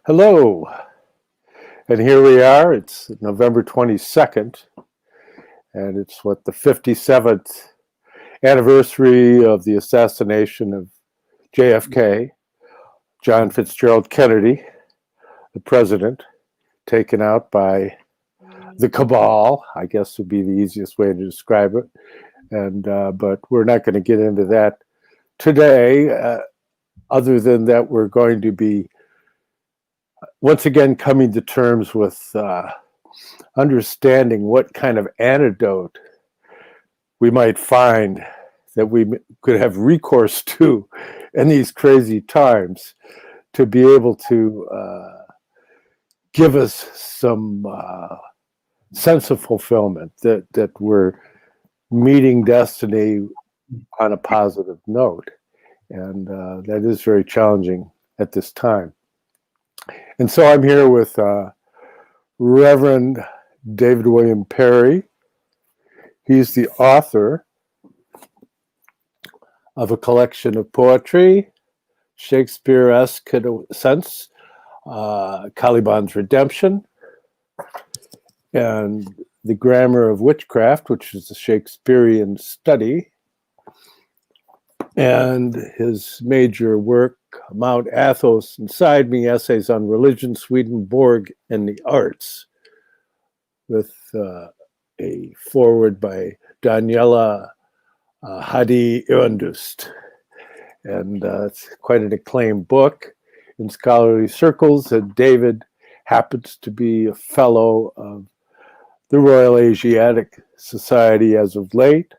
Hello, and here we are. It's November 22nd, and it's the 57th anniversary of the assassination of JFK, John Fitzgerald Kennedy, the president, taken out by the cabal, I guess would be the easiest way to describe it. But we're not going to get into that today, other than that we're going to be once again coming to terms with understanding what kind of antidote we might find that we could have recourse to in these crazy times to be able to give us some sense of fulfillment, that we're meeting destiny on a positive note. And that is very challenging at this time. And so I'm here with Reverend David William Parry. He's the author of a collection of poetry, Shakespeare-esque in a sense, Caliban's Redemption, and The Grammar of Witchcraft, which is a Shakespearean study, and his major work, Mount Athos Inside Me, Essays on Religion, Swedenborg and the Arts, with a foreword by Daniela Hadi Irandust. And it's quite an acclaimed book in scholarly circles. And David happens to be a fellow of the Royal Asiatic Society as of late.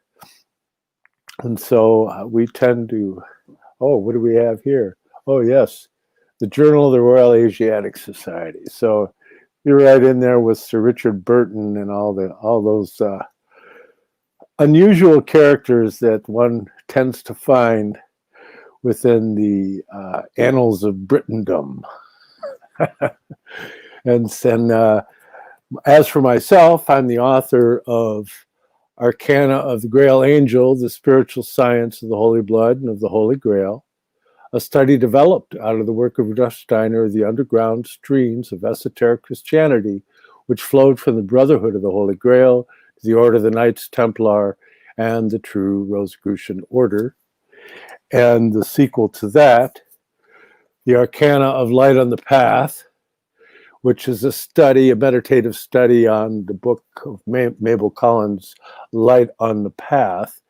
And so we tend to, what do we have here? Oh, yes, the Journal of the Royal Asiatic Society. So you're right in there with Sir Richard Burton and all those unusual characters that one tends to find within the annals of Brittendom. And as for myself, I'm the author of Arcana of the Grail Angel, the Spiritual Science of the Holy Blood and of the Holy Grail, a study developed out of the work of Rudolf Steiner, the underground streams of esoteric Christianity, which flowed from the Brotherhood of the Holy Grail to the Order of the Knights Templar and the True Rosicrucian Order. And the sequel to that, the Arcana of Light on the Path, which is a meditative study on the book of Mabel Collins' Light on the Path,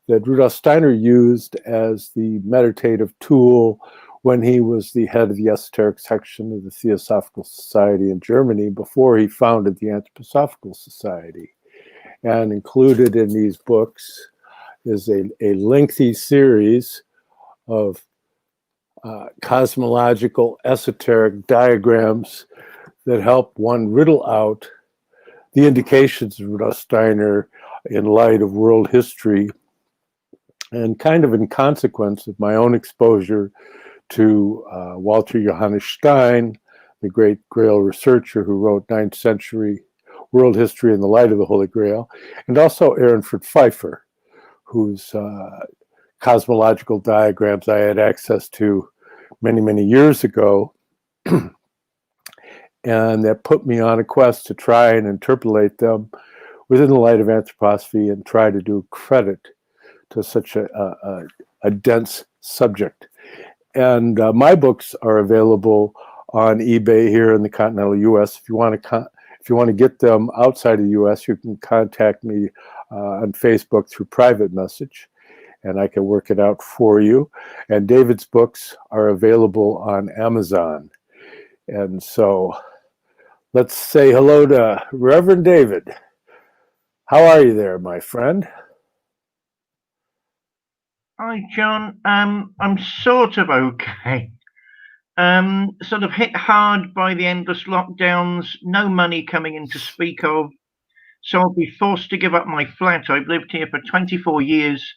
that Rudolf Steiner used as the meditative tool when he was the head of the esoteric section of the Theosophical Society in Germany before he founded the Anthroposophical Society. And included in these books is a lengthy series of cosmological esoteric diagrams that help one riddle out the indications of Rudolf Steiner in light of world history, and kind of in consequence of my own exposure to Walter Johannes Stein, the great Grail researcher who wrote 9th century world history in the light of the Holy Grail, and also Ehrenfurt Pfeiffer, whose cosmological diagrams I had access to many, many years ago. And that put me on a quest to try and interpolate them within the light of anthroposophy and try to do credit to such a dense subject. And my books are available on eBay here in the continental U.S. If you want to get them outside of the U.S., you can contact me on Facebook through private message, and I can work it out for you. And David's books are available on Amazon. And so let's say hello to Reverend David. How are you there, my friend? Hi, John. I'm sort of okay. Sort of hit hard by the endless lockdowns, no money coming in to speak of. So I'll be forced to give up my flat. I've lived here for 24 years,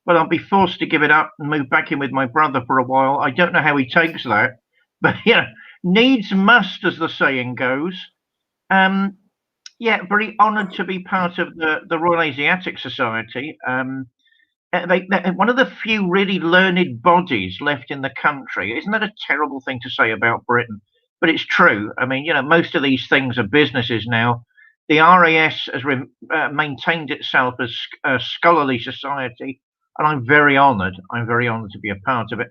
but I'll be forced to give it up and move back in with my brother for a while. I don't know how he takes that, but needs must, as the saying goes. Very honoured to be part of the Royal Asiatic Society. They're one of the few really learned bodies left in the country. Isn't that a terrible thing to say about Britain? but it's true. I mean, most of these things are businesses now. The RAS has maintained itself as a scholarly society, and I'm very honoured. I'm very honoured to be a part of it.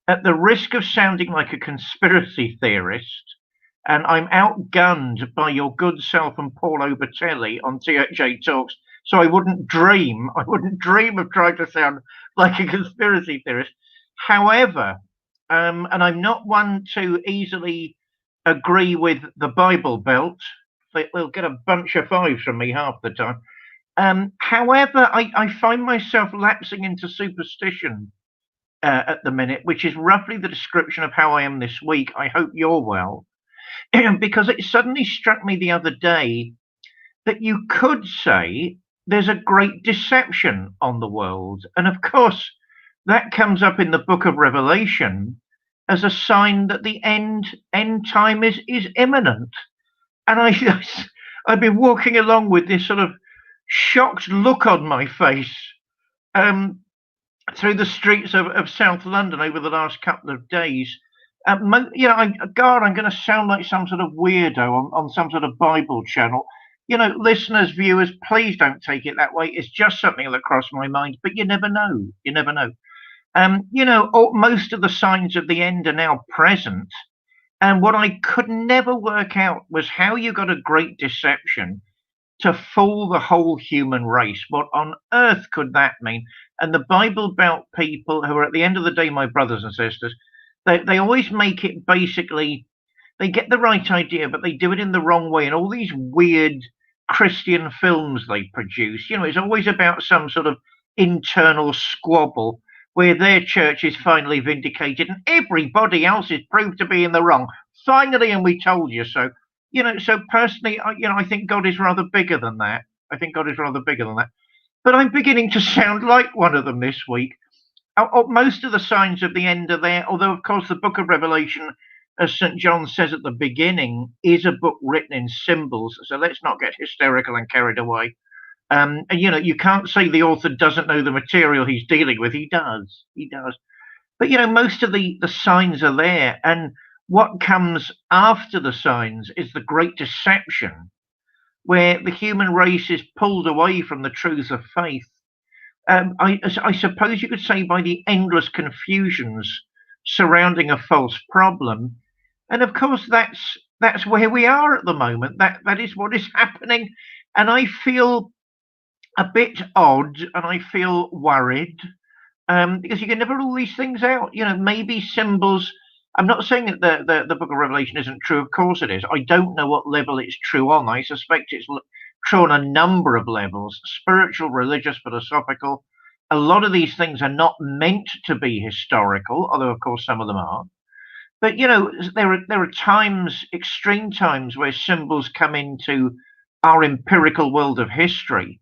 At the risk of sounding like a conspiracy theorist, and I'm outgunned by your good self and Paulo Batelli on THA Talks, so I wouldn't dream of trying to sound like a conspiracy theorist. However, and I'm not one to easily agree with the Bible Belt. They'll get a bunch of fives from me half the time. However, I find myself lapsing into superstition at the minute, which is roughly the description of how I am this week. I hope you're well. Because it suddenly struck me the other day that you could say there's a great deception on the world. And of course, that comes up in the book of Revelation as a sign that the end time is imminent. And I've been walking along with this sort of shocked look on my face through the streets of South London over the last couple of days. I'm going to sound like some sort of weirdo on some sort of Bible channel. Listeners, viewers, please don't take it that way. It's just something that crossed my mind, but you never know. You never know. Most of the signs of the end are now present. And what I could never work out was how you got a great deception to fool the whole human race. What on earth could that mean? And the Bible Belt people, who are at the end of the day my brothers and sisters, they always make it basically, they get the right idea, but they do it in the wrong way. And all these weird Christian films they produce, it's always about some sort of internal squabble where their church is finally vindicated and everybody else is proved to be in the wrong. Finally, and we told you so. So personally, I think God is rather bigger than that. I think God is rather bigger than that. But I'm beginning to sound like one of them this week. Most of the signs of the end are there, although, of course, the book of Revelation, as St. John says at the beginning, is a book written in symbols. So let's not get hysterical and carried away. And, you can't say the author doesn't know the material he's dealing with. He does. He does. But, most of the signs are there. And what comes after the signs is the great deception, where the human race is pulled away from the truths of faith. I suppose you could say by the endless confusions surrounding a false problem. And of course, that's where we are at the moment. That is what is happening. And I feel a bit odd and I feel worried because you can never rule these things out. Maybe symbols. I'm not saying that the book of Revelation isn't true. Of course it is. I don't know what level it's true on. I suspect it's true on a number of levels: spiritual, religious, philosophical. A lot of these things are not meant to be historical, although of course some of them are. But there are times, extreme times, where symbols come into our empirical world of history,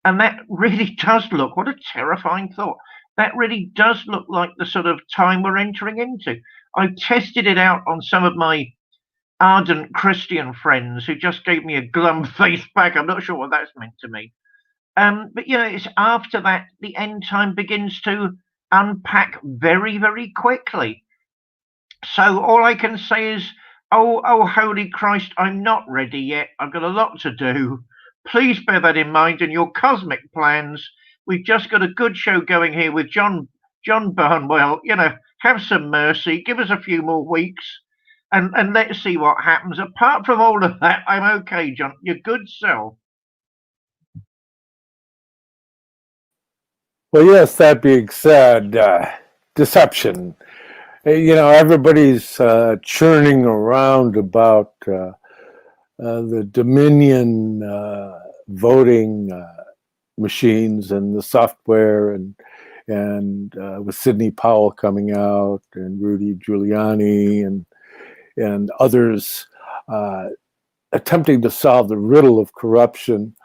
and that really does look, what a terrifying thought, that really does look like the sort of time we're entering into. I've tested it out on some of my ardent Christian friends who just gave me a glum face back. I'm not sure what that's meant to me. But it's after that the end time begins to unpack very, very quickly. So all I can say is, oh, holy Christ, I'm not ready yet. I've got a lot to do. Please bear that in mind in your cosmic plans. We've just got a good show going here with John Barnwell. Have some mercy. Give us a few more weeks. And let's see what happens. Apart from all of that, I'm okay, John. Your good self. Well, yes, that being said, deception. Everybody's churning around about the Dominion voting machines and the software, and with Sidney Powell coming out and Rudy Giuliani and others attempting to solve the riddle of corruption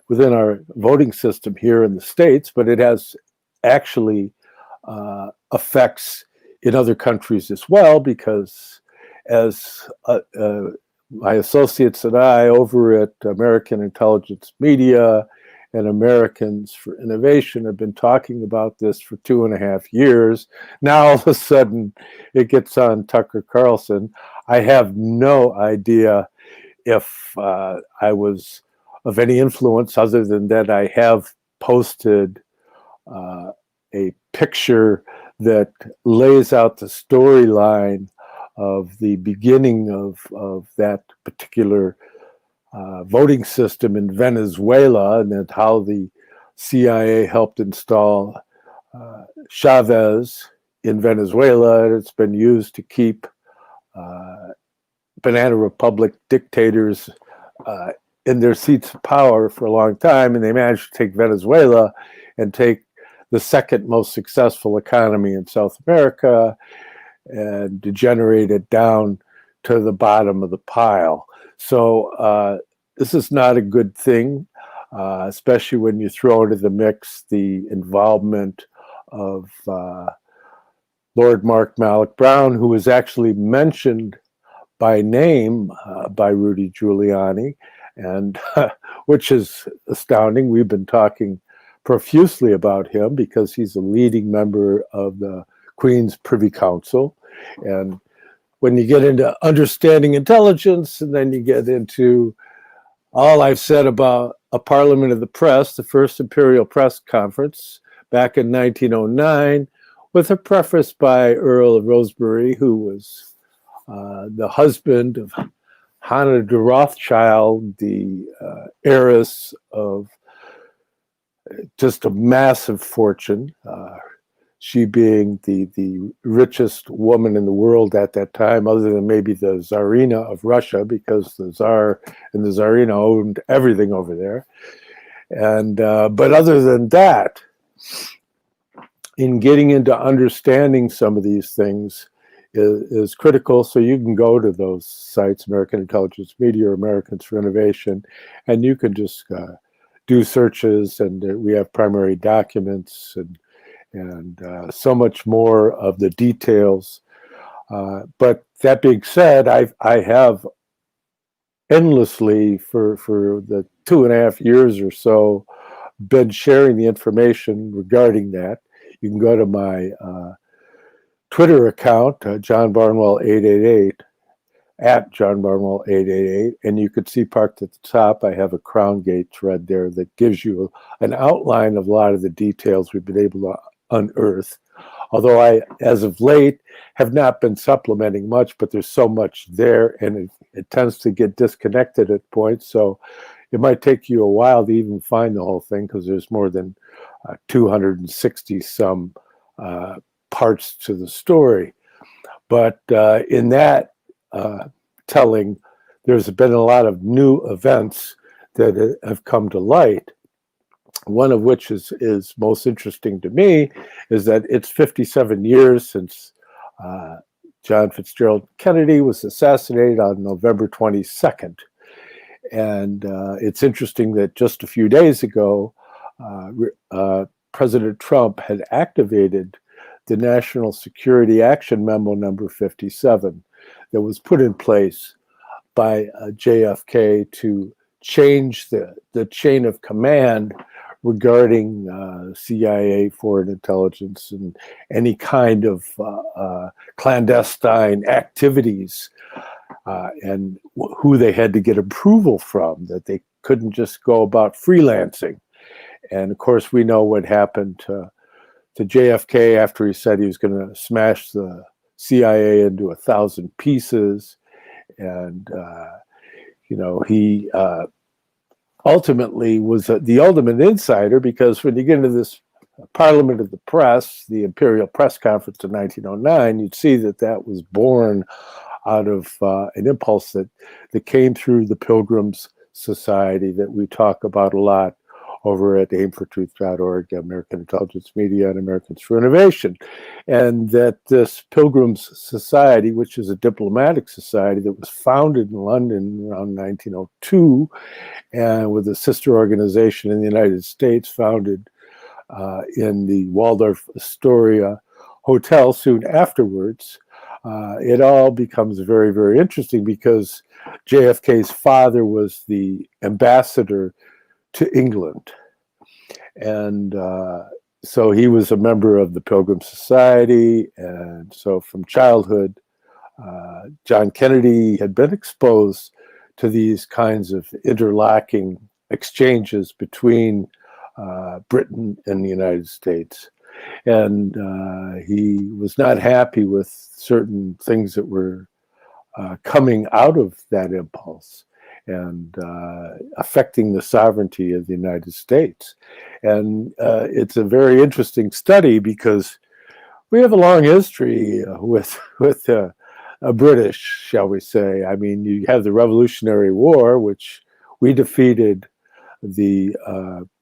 within our voting system here in the States, but it has actually effects in other countries as well, because as my associates and I over at American Intelligence Media and Americans for Innovation have been talking about this for 2.5 years. Now all of a sudden it gets on Tucker Carlson. I have no idea if I was of any influence other than that I have posted a picture that lays out the storyline of the beginning of that particular voting system in Venezuela, and how the CIA helped install Chavez in Venezuela, and it's been used to keep Banana Republic dictators in their seats of power for a long time, and they managed to take Venezuela and take the second most successful economy in South America and degenerate it down to the bottom of the pile. So this is not a good thing, especially when you throw into the mix the involvement of Lord Mark Malloch Brown, who was actually mentioned by name by Rudy Giuliani, and which is astounding. We've been talking profusely about him because he's a leading member of the Queen's Privy Council. And when you get into understanding intelligence, and then you get into all I've said about a Parliament of the Press, the first Imperial Press Conference back in 1909, with a preface by Earl of Rosebery, who was the husband of Hannah de Rothschild, the heiress of just a massive fortune, she being the richest woman in the world at that time, other than maybe the Tsarina of Russia, because the Tsar and the Tsarina owned everything over there. And but other than that, in getting into understanding some of these things is critical. So you can go to those sites, American Intelligence Media or Americans for Innovation, and you can just do searches, and we have primary documents and so much more of the details. But that being said, I have endlessly for the 2.5 years or so been sharing the information regarding that. You can go to my Twitter account, John Barnwell 888, at John Barnwell 888, and you could see parked at the top, I have a Crown Gate thread there that gives you an outline of a lot of the details we've been able to unearth. Although I, as of late, have not been supplementing much, but there's so much there, and it tends to get disconnected at points. So it might take you a while to even find the whole thing, because there's more than 260 some parts to the story. But in that telling, there's been a lot of new events that have come to light. One of which is most interesting to me is that it's 57 years since John Fitzgerald Kennedy was assassinated on November 22nd. And it's interesting that just a few days ago, President Trump had activated the National Security Action Memo number 57 that was put in place by JFK to change the chain of command regarding CIA, foreign intelligence, and any kind of clandestine activities, and who they had to get approval from, that they couldn't just go about freelancing. And of course, we know what happened to JFK after he said he was going to smash the CIA into 1,000 pieces. And, he ultimately was the ultimate insider, because when you get into this Parliament of the Press, the Imperial Press Conference in 1909, you'd see that was born out of an impulse that came through the Pilgrims Society that we talk about a lot over at aimfortruth.org, American Intelligence Media, and Americans for Innovation. And that this Pilgrims Society, which is a diplomatic society that was founded in London around 1902, and with a sister organization in the United States founded in the Waldorf Astoria Hotel soon afterwards, it all becomes very, very interesting, because JFK's father was the ambassador to England. And so he was a member of the Pilgrim Society. And so from childhood, John Kennedy had been exposed to these kinds of interlocking exchanges between Britain and the United States. And he was not happy with certain things that were coming out of that impulse and affecting the sovereignty of the United States. And it's a very interesting study because we have a long history with British, shall we say. I mean, you have the Revolutionary War, which we defeated the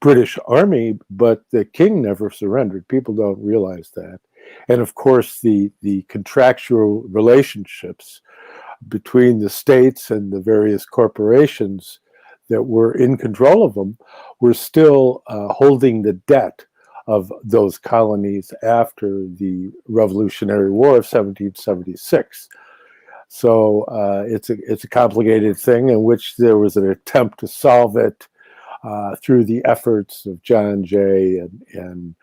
British army, but the king never surrendered. People don't realize that. And of course, the contractual relationships between the states and the various corporations that were in control of them were still holding the debt of those colonies after the Revolutionary War of 1776. So it's a complicated thing in which there was an attempt to solve it through the efforts of John Jay and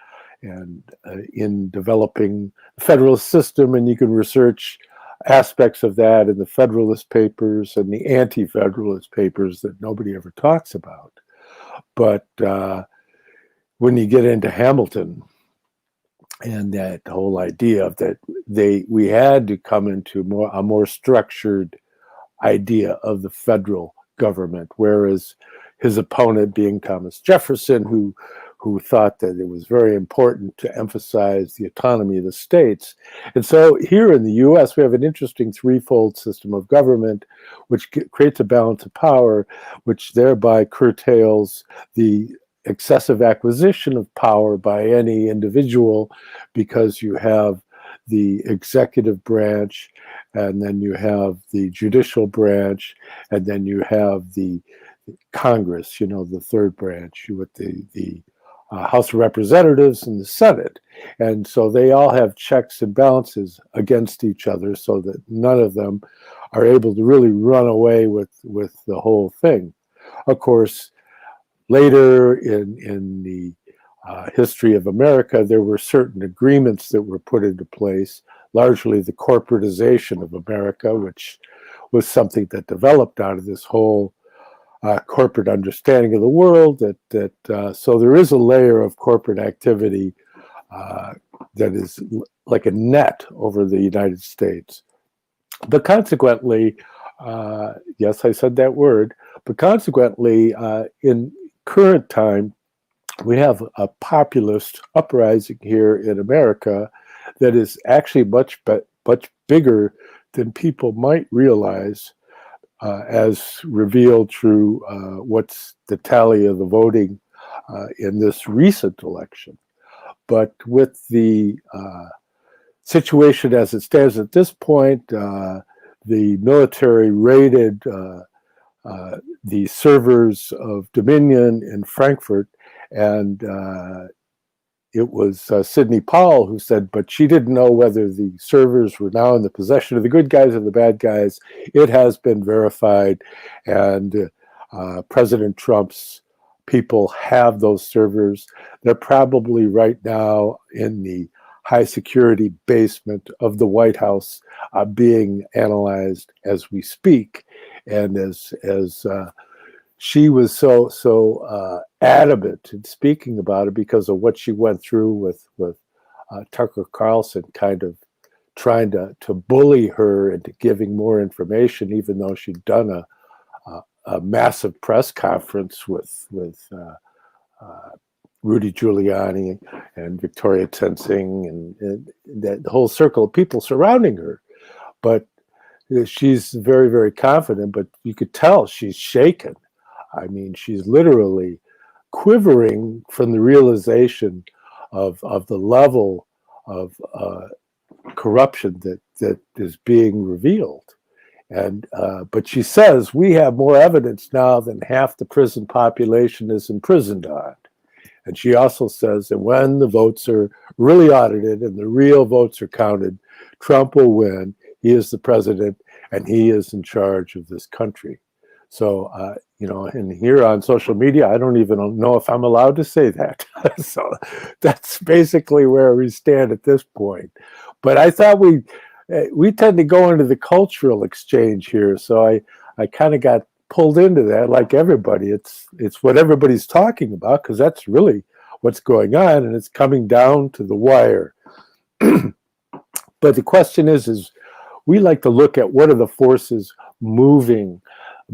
in developing the Federalist system, and you can research aspects of that in the Federalist Papers and the Anti-Federalist Papers that nobody ever talks about. But when you get into Hamilton and that whole idea of that we had to come into a more structured idea of the federal government, whereas his opponent being Thomas Jefferson, who thought that it was very important to emphasize the autonomy of the states. And so here in the US, we have an interesting threefold system of government, which creates a balance of power, which thereby curtails the excessive acquisition of power by any individual, because you have the executive branch, and then you have the judicial branch, and then you have the Congress, the third branch, with the House of Representatives and the Senate. And so they all have checks and balances against each other so that none of them are able to really run away with the whole thing. Of course, later in the history of America, there were certain agreements that were put into place, largely the corporatization of America, which was something that developed out of this whole corporate understanding of the world. So there is a layer of corporate activity that is like a net over the United States. But consequently, yes, I said that word, but consequently, in current time, we have a populist uprising here in America that is actually much bigger than people might realize, as revealed through what's the tally of the voting in this recent election. But with the situation as it stands at this point, the military raided the servers of Dominion in Frankfurt, and it was Sidney Powell who said, but she didn't know whether the servers were now in the possession of the good guys or the bad guys. It has been verified, and President Trump's people have those servers. They're probably right now in the high security basement of the White House, being analyzed as we speak. And as she was so adamant in speaking about it because of what she went through with Tucker Carlson kind of trying to bully her into giving more information, even though she'd done a massive press conference with Rudy Giuliani and Victoria Tensing and the whole circle of people surrounding her. But she's very, very confident, but you could tell she's shaken. I mean, she's literally quivering from the realization of the level of corruption that is being revealed. And but she says we have more evidence now than half the prison population is imprisoned on. And she also says that when the votes are really audited and the real votes are counted, Trump will win. He is the president and he is in charge of this country. So, and here on social media, I don't even know if I'm allowed to say that. So that's basically where we stand at this point. But I thought we tend to go into the cultural exchange here. So I kind of got pulled into that like everybody. It's what everybody's talking about, because that's really what's going on, and it's coming down to the wire. But the question is we like to look at what are the forces moving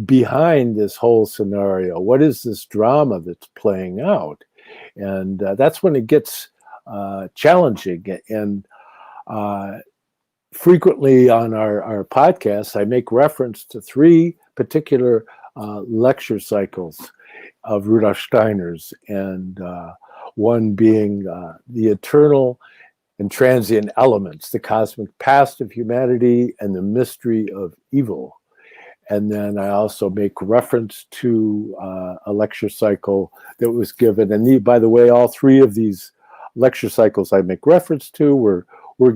behind this whole scenario. What is this drama that's playing out? And that's when it gets challenging. And frequently on our podcasts, I make reference to three particular lecture cycles of Rudolf Steiner's, and one being the eternal and transient elements, the cosmic past of humanity and the mystery of evil. And then I also make reference to a lecture cycle that was given. And by the way, all three of these lecture cycles I make reference to were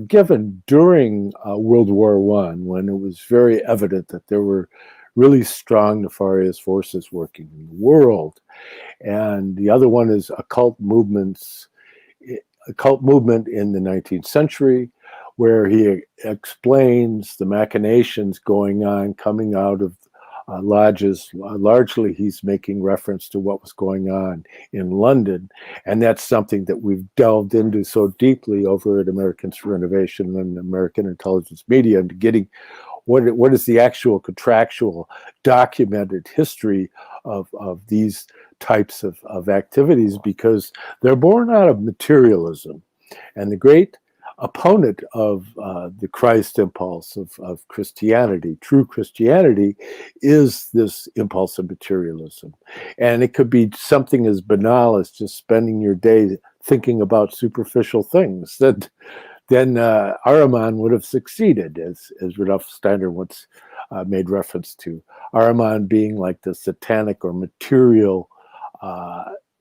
given during World War I, when it was very evident that there were really strong nefarious forces working in the world. And the other one is occult movement in the 19th century, where he explains the machinations going on, coming out of lodges. Largely, he's making reference to what was going on in London. And that's something that we've delved into so deeply over at Americans for Renovation and American Intelligence Media, into getting what is the actual contractual documented history of these types of activities, because they're born out of materialism. And the great opponent of the Christ impulse of Christianity, true Christianity, is this impulse of materialism. And it could be something as banal as just spending your day thinking about superficial things. That then Ahriman would have succeeded, as Rudolf Steiner once made reference to. Ahriman being like the satanic or material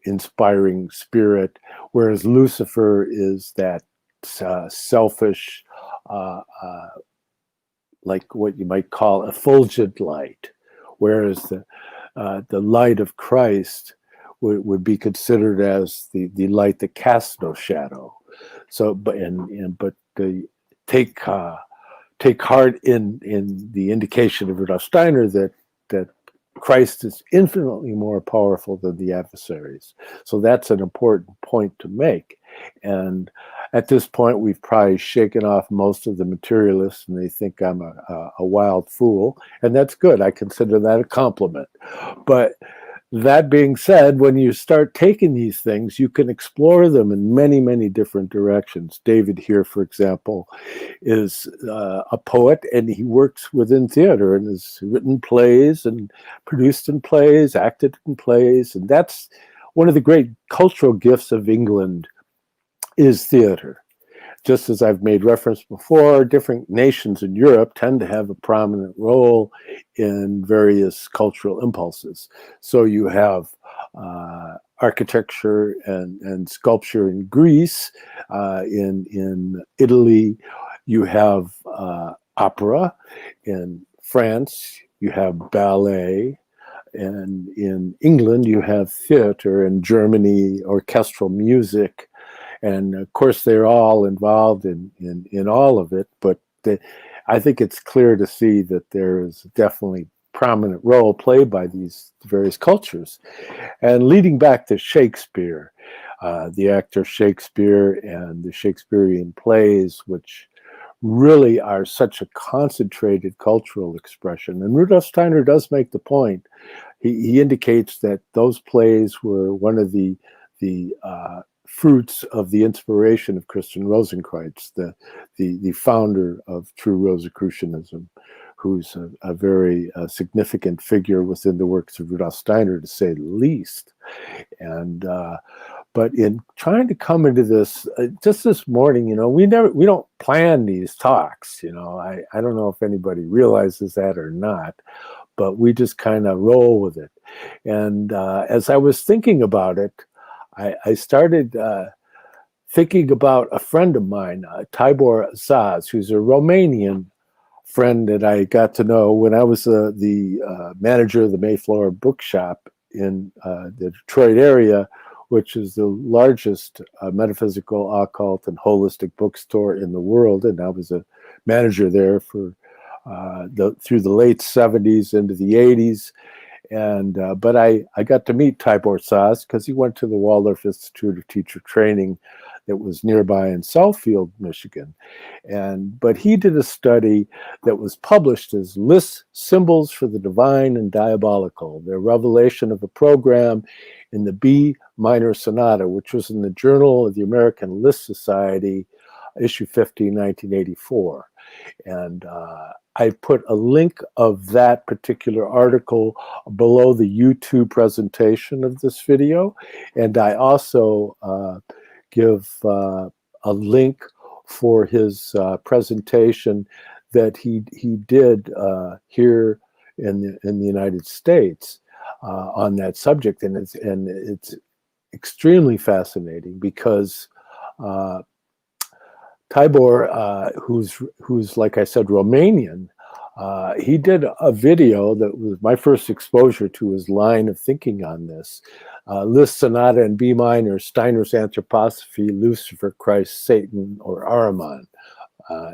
inspiring spirit, whereas Lucifer is that selfish, like what you might call effulgent light, whereas the light of Christ would be considered as the light that casts no shadow. So, but take heart in the indication of Rudolf Steiner that Christ is infinitely more powerful than the adversaries. So that's an important point to make. And at this point, we've probably shaken off most of the materialists, and they think I'm a wild fool, and that's good. I consider that a compliment. But that being said, when you start taking these things, you can explore them in many, many different directions. David here, for example, is a poet, and he works within theater and has written plays and produced in plays, acted in plays. And that's one of the great cultural gifts of England, is theater. Just as I've made reference before, different nations in Europe tend to have a prominent role in various cultural impulses. So you have architecture and sculpture in Greece, in Italy, you have opera, in France, you have ballet, and in England, you have theater, in Germany, orchestral music. And of course, they're all involved in all of it, but I think it's clear to see that there is definitely prominent role played by these various cultures. And leading back to Shakespeare, the actor Shakespeare and the Shakespearean plays, which really are such a concentrated cultural expression. And Rudolf Steiner does make the point. He indicates that those plays were one of the fruits of the inspiration of Christian Rosenkreuz, the founder of true Rosicrucianism, who's a very significant figure within the works of Rudolf Steiner, to say the least. And but in trying to come into this, just this morning, we don't plan these talks. I don't know if anybody realizes that or not, but we just kind of roll with it. And as I was thinking about it, I started thinking about a friend of mine, Tibor Zaz, who's a Romanian friend that I got to know when I was the manager of the Mayflower Bookshop in the Detroit area, which is the largest metaphysical, occult, and holistic bookstore in the world. And I was a manager there for through the late 70s into the 80s. And but I got to meet Tibor Saz because he went to the Waldorf Institute of Teacher Training that was nearby in Southfield, Michigan. But he did a study that was published as Liszt's Symbols for the Divine and Diabolical, their revelation of a program in the B minor sonata, which was in the Journal of the American Liszt Society, issue 50, 1984. And I put a link of that particular article below the YouTube presentation of this video. And I also give a link for his presentation that he did here in the United States on that subject. And it's extremely fascinating because Tibor, who's like I said, Romanian, he did a video that was my first exposure to his line of thinking on this. Liszt Sonata in B minor, Steiner's Anthroposophy, Lucifer, Christ, Satan, or Ahriman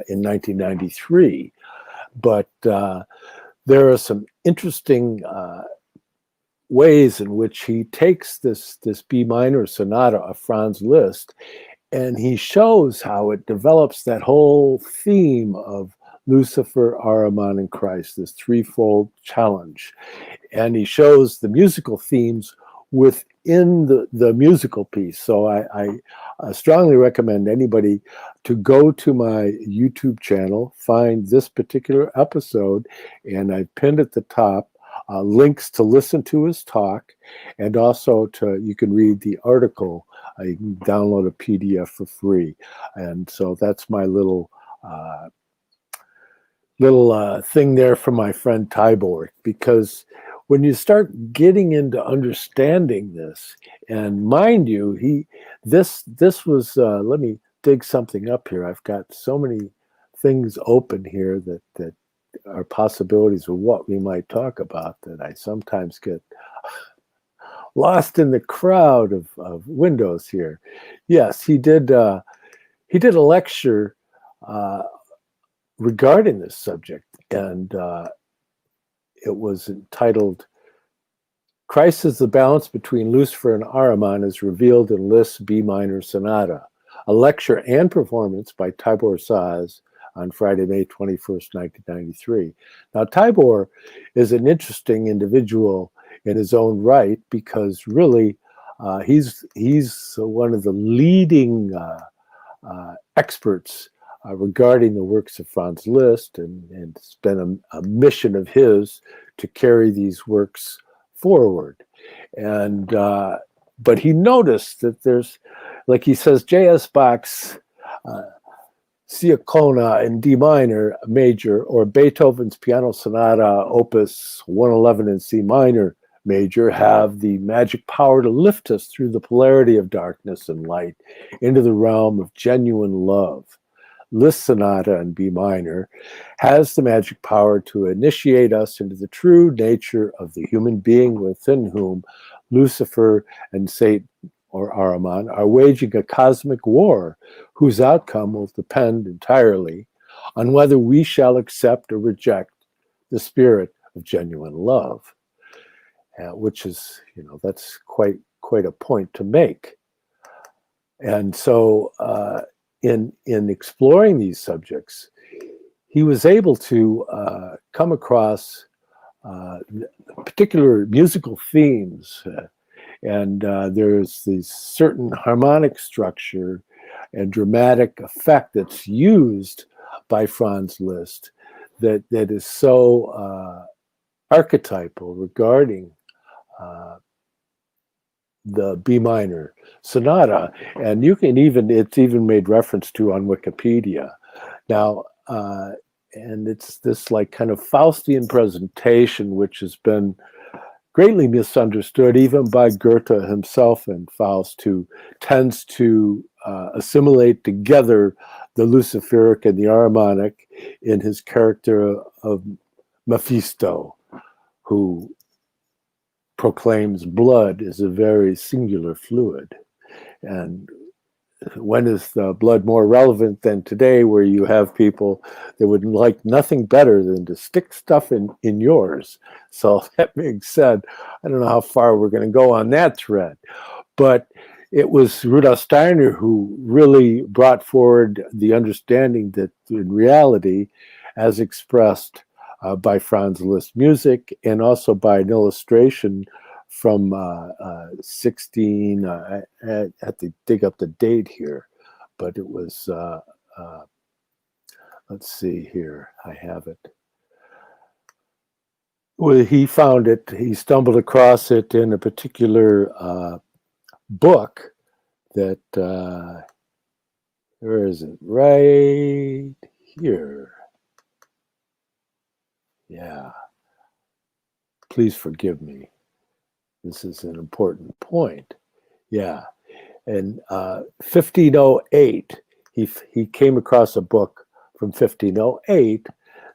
in 1993. But there are some interesting ways in which he takes this B minor sonata of Franz Liszt, and he shows how it develops that whole theme of Lucifer, Ahriman, and Christ, this threefold challenge. And he shows the musical themes within the musical piece. So I strongly recommend anybody to go to my YouTube channel, find this particular episode, and I pinned at the top links to listen to his talk, and also you can read the article. You can download a PDF for free. And so that's my little thing there for my friend Tibor, because when you start getting into understanding this, and mind you, this was let me dig something up here. I've got so many things open here that are possibilities of what we might talk about that I sometimes get lost in the crowd of windows here. Yes, he did a lecture regarding this subject, and it was entitled "Christ is the Balance Between Lucifer and Ahriman as Revealed in Liszt's B Minor Sonata," a lecture and performance by Tibor Saz on Friday, May 21st, 1993. Now, Tibor is an interesting individual in his own right, because really he's one of the leading experts regarding the works of Franz Liszt, and it's been a mission of his to carry these works forward. And but he noticed that there's, like he says, J.S. Bach's Ciacona in D minor major, or Beethoven's Piano Sonata Opus 111 in C minor major, have the magic power to lift us through the polarity of darkness and light into the realm of genuine love. Liszt Sonata in B minor has the magic power to initiate us into the true nature of the human being within whom Lucifer and Satan, or Ahriman, are waging a cosmic war whose outcome will depend entirely on whether we shall accept or reject the spirit of genuine love, which is, that's quite a point to make. And so in exploring these subjects, he was able to come across particular musical themes, and there's this certain harmonic structure and dramatic effect that's used by Franz Liszt that is so archetypal regarding the B minor sonata, and it's even made reference to on Wikipedia. Now, and it's this like kind of Faustian presentation, which has been greatly misunderstood even by Goethe himself in Faust, who tends to assimilate together the Luciferic and the Ahrimanic in his character of Mephisto, who proclaims blood is a very singular fluid. And when is the blood more relevant than today, where you have people that would like nothing better than to stick stuff in yours? So that being said, I don't know how far we're going to go on that thread, but it was Rudolf Steiner who really brought forward the understanding that in reality, as expressed by Franz Liszt music and also by an illustration from 16, I had to dig up the date here, but it was, let's see here, I have it. Well, he found it, he stumbled across it in a particular book that, where is it? Right here. Yeah. Please forgive me. This is an important point. Yeah. In 1508, he came across a book from 1508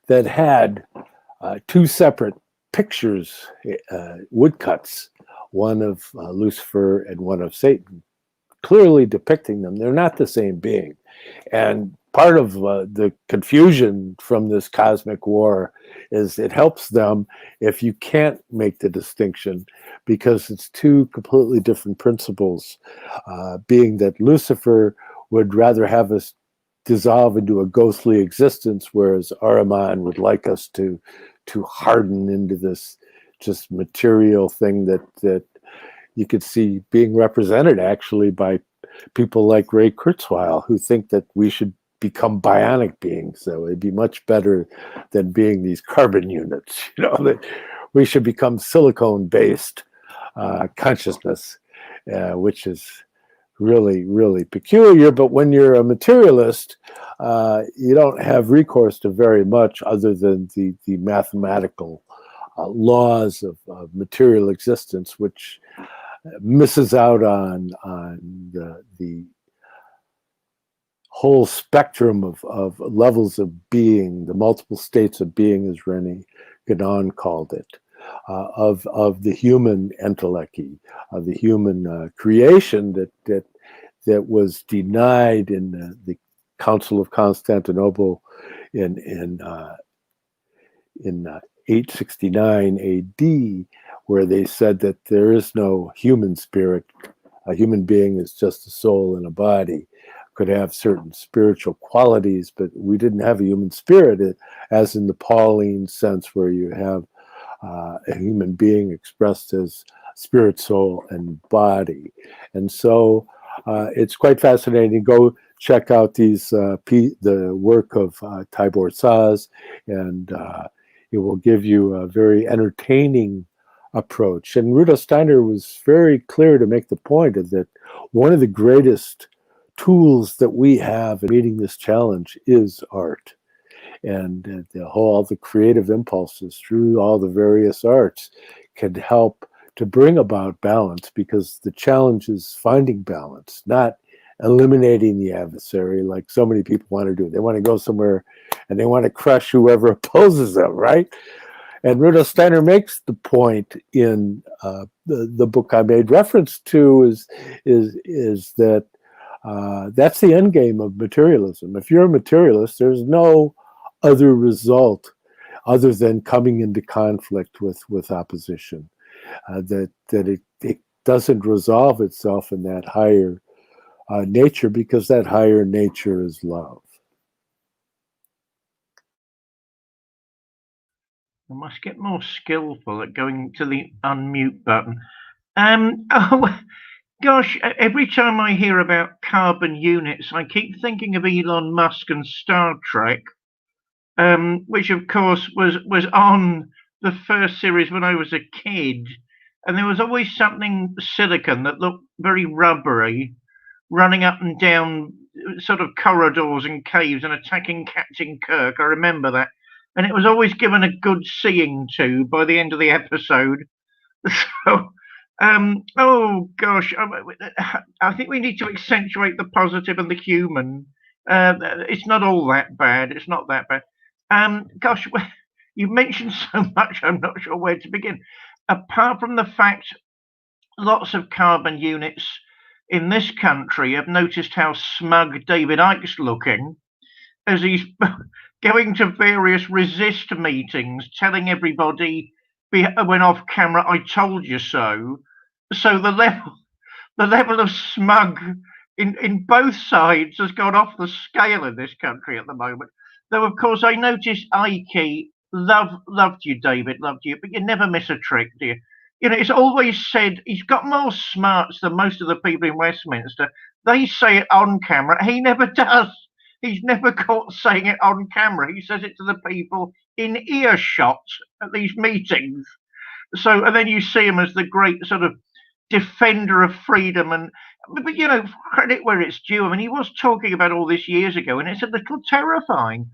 that had two separate pictures, woodcuts, one of Lucifer and one of Satan, clearly depicting them. They're not the same being. And part of the confusion from this cosmic war is it helps them if you can't make the distinction, because it's two completely different principles, being that Lucifer would rather have us dissolve into a ghostly existence, whereas Ahriman would like us to harden into this just material thing that you could see being represented actually by people like Ray Kurzweil, who think that we should become bionic beings. So it'd be much better than being these carbon units, that we should become silicone-based consciousness, which is really, really peculiar. But when you're a materialist, you don't have recourse to very much other than the mathematical laws of material existence, which misses out on the whole spectrum of levels of being, the multiple states of being, as René Guénon called it, of the human entelechy, of the human creation that was denied in the Council of Constantinople in 869 AD, where they said that there is no human spirit. A human being is just a soul in a body, could have certain spiritual qualities, but we didn't have a human spirit, as in the Pauline sense, where you have a human being expressed as spirit, soul, and body. And so it's quite fascinating. Go check out the work of Tibor Saz, and it will give you a very entertaining approach. And Rudolf Steiner was very clear to make the point of that one of the greatest tools that we have in meeting this challenge is art. And all the creative impulses through all the various arts can help to bring about balance, because the challenge is finding balance, not eliminating the adversary like so many people want to do. They want to go somewhere and they want to crush whoever opposes them, right? And Rudolf Steiner makes the point in the book I made reference to is that that's the end game of materialism. If you're a materialist, there's no other result other than coming into conflict with opposition. That it doesn't resolve itself in that higher nature, because that higher nature is love. I must get more skillful at going to the unmute button. Oh, gosh, every time I hear about carbon units, I keep thinking of Elon Musk and Star Trek, which of course was on the first series when I was a kid. And there was always something silicon that looked very rubbery, running up and down sort of corridors and caves and attacking Captain Kirk. I remember that. And it was always given a good seeing to by the end of the episode. So Oh gosh, I think we need to accentuate the positive and the human. It's not all that bad. It's not that bad. Gosh, you mentioned so much. I'm not sure where to begin. Apart from the fact, lots of carbon units in this country have noticed how smug David Icke's looking as he's going to various resist meetings, telling everybody when off camera, "I told you so." So the level of smug in both sides has gone off the scale in this country at the moment. Though of course I noticed Ike loved you, David, loved you, but you never miss a trick, do you? You know, it's always said he's got more smarts than most of the people in Westminster. They say it on camera. He never does. He's never caught saying it on camera. He says it to the people in earshot at these meetings. So, and then you see him as the great sort of defender of freedom. But you know, credit where it's due. I mean, he was talking about all this years ago, and it's a little terrifying.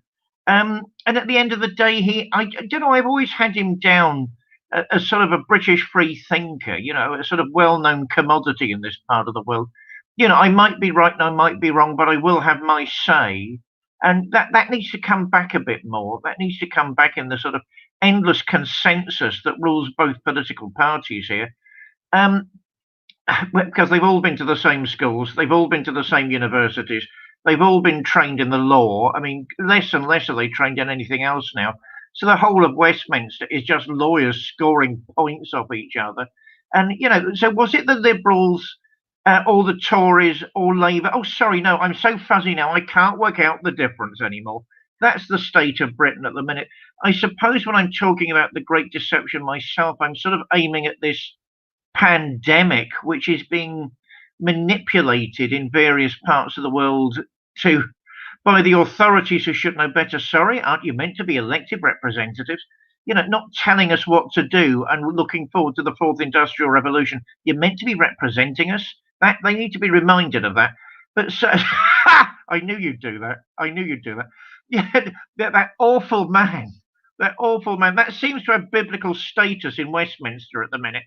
And at the end of the day, I don't know, I've always had him down as sort of a British free thinker, you know, a sort of well-known commodity in this part of the world. You know, I might be right and I might be wrong, but I will have my say. And that needs to come back a bit more. That needs to come back in the sort of endless consensus that rules both political parties here. Because they've all been to the same schools, they've all been to the same universities, they've all been trained in the law. I mean, less and less are they trained in anything else now. So the whole of Westminster is just lawyers scoring points off each other. And, you know, so was it the Liberals or the Tories or Labour? Oh, sorry, no, I'm so fuzzy now, I can't work out the difference anymore. That's the state of Britain at the minute. I suppose when I'm talking about the Great Deception myself, I'm sort of aiming at this pandemic, which is being manipulated in various parts of the world by the authorities who should know better. Sorry, aren't you meant to be elected representatives? You know, not telling us what to do and looking forward to the fourth industrial revolution. You're meant to be representing us. That they need to be reminded of that. But so, I knew you'd do that. I knew you'd do that. Yeah, that awful man. That awful man. That seems to have biblical status in Westminster at the minute.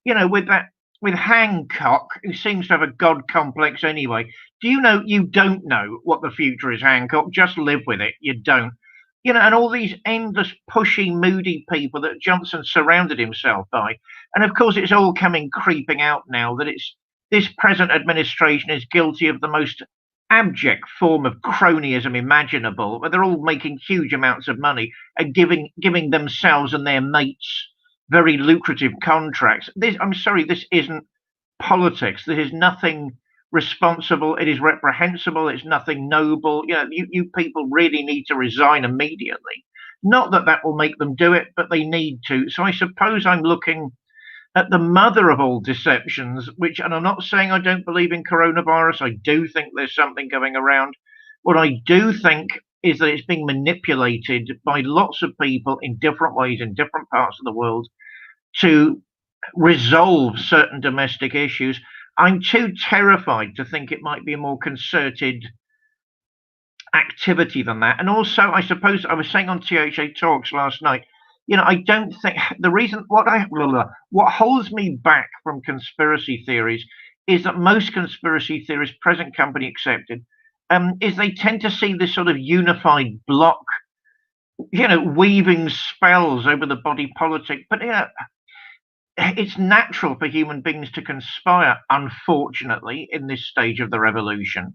You know, with Hancock, who seems to have a god complex anyway. Do you know you don't know what the future is, Hancock? Just live with it. You don't. You know, and all these endless pushy, moody people that Johnson surrounded himself by. And of course, it's all creeping out now that this present administration is guilty of the most abject form of cronyism imaginable, where they're all making huge amounts of money and giving themselves and their mates very lucrative contracts. I'm sorry, this isn't politics. This is nothing responsible. It is reprehensible. It's nothing noble. You know, you people really need to resign immediately. Not that that will make them do it, but they need to. So I suppose I'm looking at the mother of all deceptions, and I'm not saying I don't believe in coronavirus. I do think there's something going around. What I do think is that it's being manipulated by lots of people in different ways in different parts of the world to resolve certain domestic issues. I'm too terrified to think it might be a more concerted activity than that. And also, I suppose I was saying on THA Talks last night, you know, I don't think the reason what holds me back from conspiracy theories is that most conspiracy theories, present company accepted, is they tend to see this sort of unified block, you know, weaving spells over the body politic. But yeah, it's natural for human beings to conspire, unfortunately, in this stage of the revolution.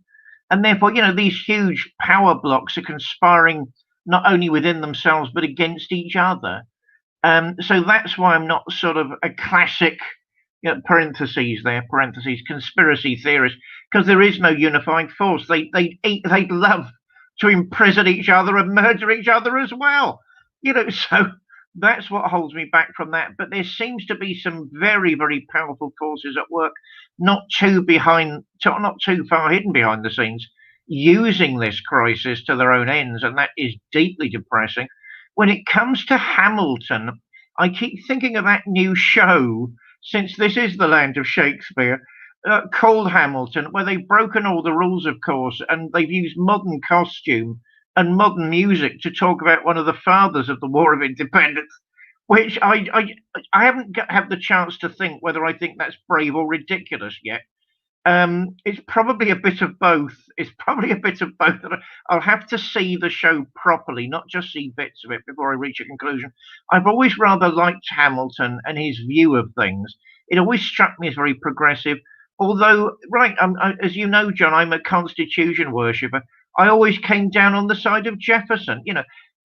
And therefore, you know, these huge power blocks are conspiring not only within themselves, but against each other. So that's why I'm not sort of a classic, you know, parentheses, conspiracy theorist, because there is no unifying force. They'd love to imprison each other and murder each other as well. You know, so that's what holds me back from that. But there seems to be some very, very powerful forces at work, not too far hidden behind the scenes, using this crisis to their own ends, and that is deeply depressing. When it comes to Hamilton, I keep thinking of that new show, since this is the land of Shakespeare, called Hamilton, where they've broken all the rules, of course, and they've used modern costume and modern music to talk about one of the fathers of the War of Independence. which I haven't had the chance to think whether I think that's brave or ridiculous yet. It's probably a bit of both. It's probably a bit of both. I'll have to see the show properly, not just see bits of it before I reach a conclusion. I've always rather liked Hamilton and his view of things. It always struck me as very progressive. Although, right, as you know, John, I'm a Constitution worshipper. I always came down on the side of Jefferson.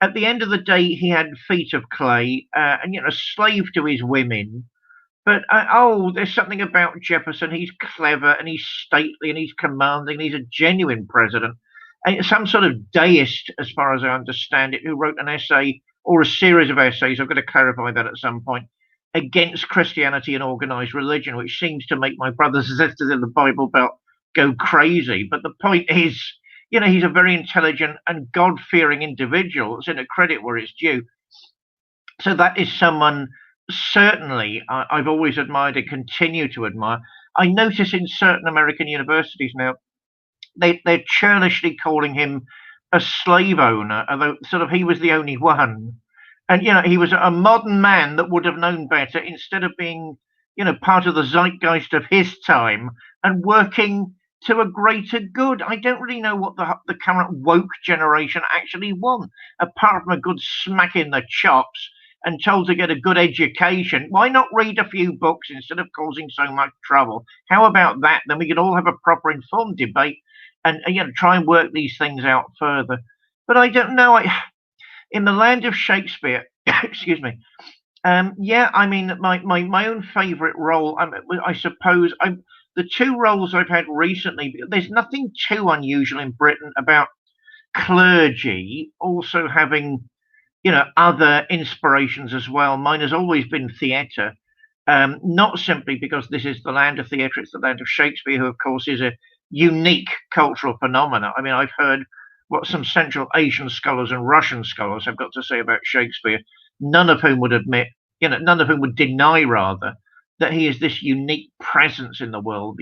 At the end of the day, he had feet of clay and, slave to his women. But there's something about Jefferson. He's clever and he's stately and he's commanding. He's a genuine president. And some sort of deist, as far as I understand it, who wrote an essay or a series of essays, I've got to clarify that at some point, against Christianity and organized religion, which seems to make my brothers and sisters in the Bible Belt go crazy. But the point is, he's a very intelligent and God-fearing individual. It's in a credit where it's due. So that is someone certainly I've always admired and continue to admire. I notice in certain American universities now, they're churlishly calling him a slave owner, although sort of he was the only one. And, he was a modern man that would have known better instead of being, part of the zeitgeist of his time and working to a greater good. I don't really know what the current woke generation actually want, apart from a good smack in the chops and told to get a good education. Why not read a few books instead of causing so much trouble? How about that? Then we could all have a proper informed debate and try and work these things out further. But I don't know. In the land of Shakespeare, excuse me. I mean, my own favourite role, I suppose, the two roles I've had recently, there's nothing too unusual in Britain about clergy also having other inspirations as well. Mine has always been theatre, not simply because this is the land of theatre, it's the land of Shakespeare, who, of course, is a unique cultural phenomenon. I mean, I've heard what some Central Asian scholars and Russian scholars have got to say about Shakespeare, none of whom would admit, none of whom would deny, rather, that he is this unique presence in the world,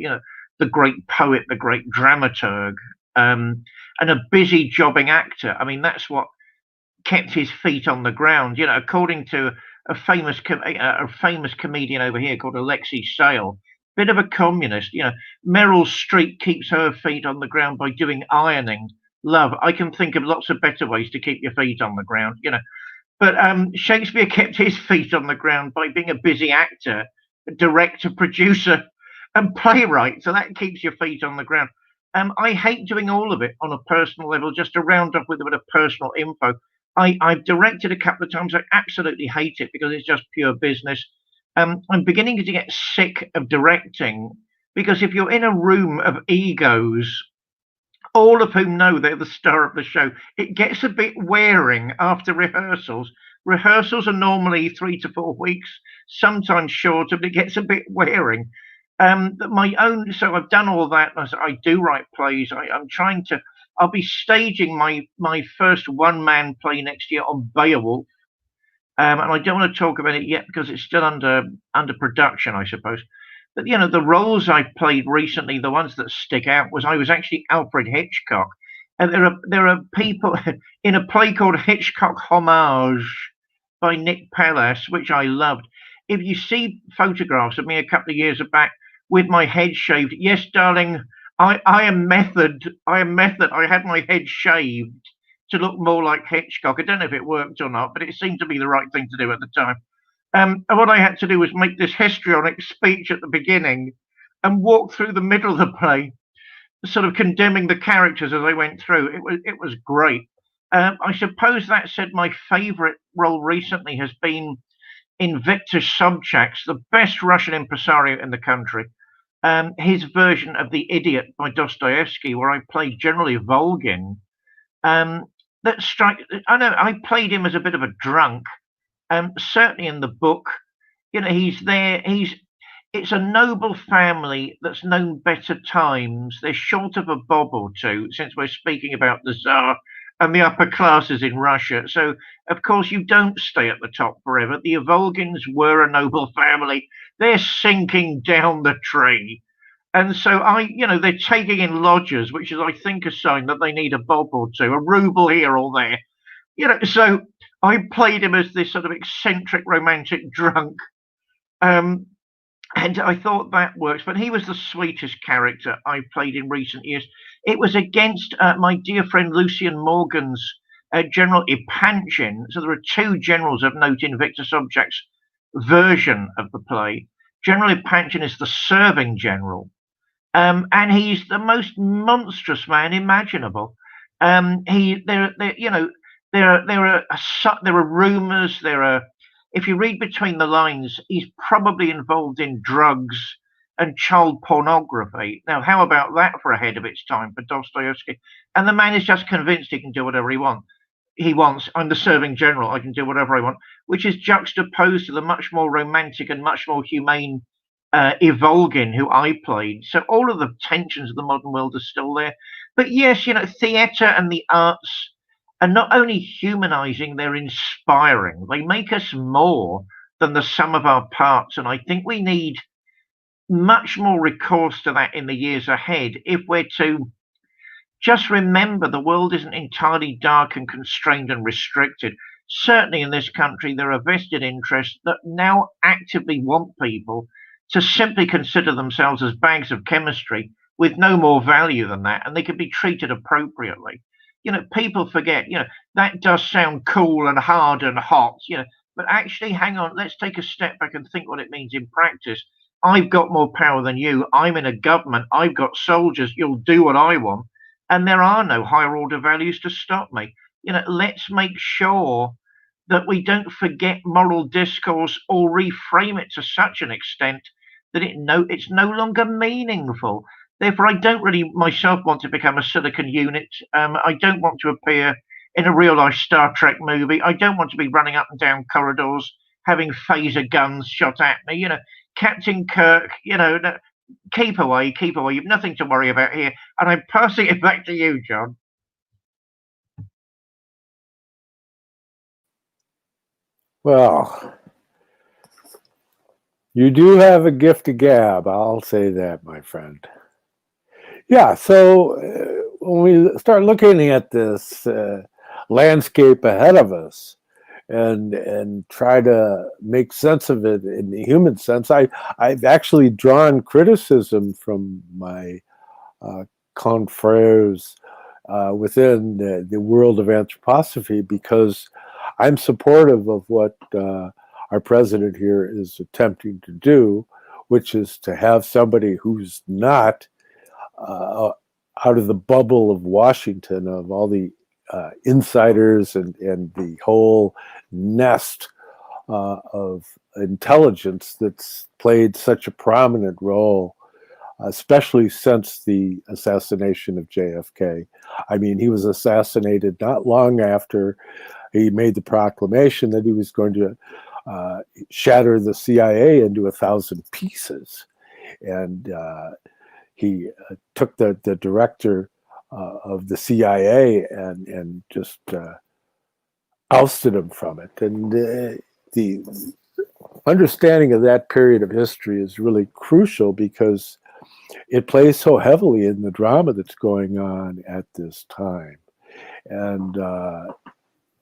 the great poet, the great dramaturg, and a busy jobbing actor. I mean, that's what kept his feet on the ground. According to a famous comedian over here called Alexei Sale, bit of a communist. Meryl Streep keeps her feet on the ground by doing ironing. Love, I can think of lots of better ways to keep your feet on the ground. But Shakespeare kept his feet on the ground by being a busy actor, director, producer, and playwright. So that keeps your feet on the ground. I hate doing all of it on a personal level. Just to round up with a bit of personal info, I've directed a couple of times. I absolutely hate it because it's just pure business. I'm beginning to get sick of directing because if you're in a room of egos, all of whom know they're the star of the show, it gets a bit wearing after rehearsals. Rehearsals are normally 3 to 4 weeks, sometimes shorter, but it gets a bit wearing. So I've done all that. I do write plays. I'll be staging my first one-man play next year on Beowulf. And I don't want to talk about it yet because it's still under production, I suppose. But, the roles I've played recently, the ones that stick out, was I was actually Alfred Hitchcock. And there are people in a play called Hitchcock Homage by Nick Pellas, which I loved. If you see photographs of me a couple of years back with my head shaved, yes, darling, I am method. I had my head shaved to look more like Hitchcock. I don't know if it worked or not, but it seemed to be the right thing to do at the time. And what I had to do was make this histrionic speech at the beginning and walk through the middle of the play, sort of condemning the characters as I went through. It was great. I suppose that said, my favourite role recently has been in Viktor Sobchak's, the best Russian impresario in the country. His version of The Idiot by Dostoevsky, where I played General Volgin. I know I played him as a bit of a drunk. Certainly in the book, he's there. It's a noble family that's known better times. They're short of a bob or two, since we're speaking about the Tsar and the upper classes in Russia. So, of course, you don't stay at the top forever. The Volgins were a noble family. They're sinking down the tree. And so they're taking in lodgers, which is, I think, a sign that they need a bob or two, a ruble here or there. So I played him as this sort of eccentric romantic drunk. And I thought that works, but he was the sweetest character I've played in recent years. It was against my dear friend Lucian Morgan's General Epanchin. So there are two generals of note in Victor Sobchak's version of the play. General Epanchin is the serving general, and he's the most monstrous man imaginable. There are rumors. If you read between the lines, he's probably involved in drugs and child pornography. Now, how about that for ahead of its time for Dostoevsky? And the man is just convinced he can do whatever he wants. I'm the serving general. I can do whatever I want, which is juxtaposed to the much more romantic and much more humane Evolgin, who I played. So all of the tensions of the modern world are still there. But yes, theatre and the arts are not only humanizing, they're inspiring. They make us more than the sum of our parts. And I think we need much more recourse to that in the years ahead if we're to just remember the world isn't entirely dark and constrained and restricted. Certainly in this country, there are vested interests that now actively want people to simply consider themselves as bags of chemistry with no more value than that, and they can be treated appropriately. People forget, that does sound cool and hard and hot, but actually, hang on, let's take a step back and think what it means in practice. I've got more power than you. I'm in a government. I've got soldiers. You'll do what I want. And there are no higher order values to stop me. Let's make sure that we don't forget moral discourse or reframe it to such an extent that it's no longer meaningful. Therefore, I don't really myself want to become a silicon unit. I don't want to appear in a real life Star Trek movie. I don't want to be running up and down corridors having phaser guns shot at me. Captain Kirk, keep away. You've nothing to worry about here. And I'm passing it back to you, John. Well, you do have a gift of gab. I'll say that, my friend. Yeah, so when we start looking at this landscape ahead of us and try to make sense of it in the human sense, I've actually drawn criticism from my confreres within the world of anthroposophy, because I'm supportive of what our president here is attempting to do, which is to have somebody who's not out of the bubble of Washington, of all the insiders and the whole nest of intelligence that's played such a prominent role, especially since the assassination of JFK. I mean, he was assassinated not long after he made the proclamation that he was going to shatter the CIA into 1,000 pieces. And he took the director of the CIA and just ousted him from it. And the understanding of that period of history is really crucial, because it plays so heavily in the drama that's going on at this time. And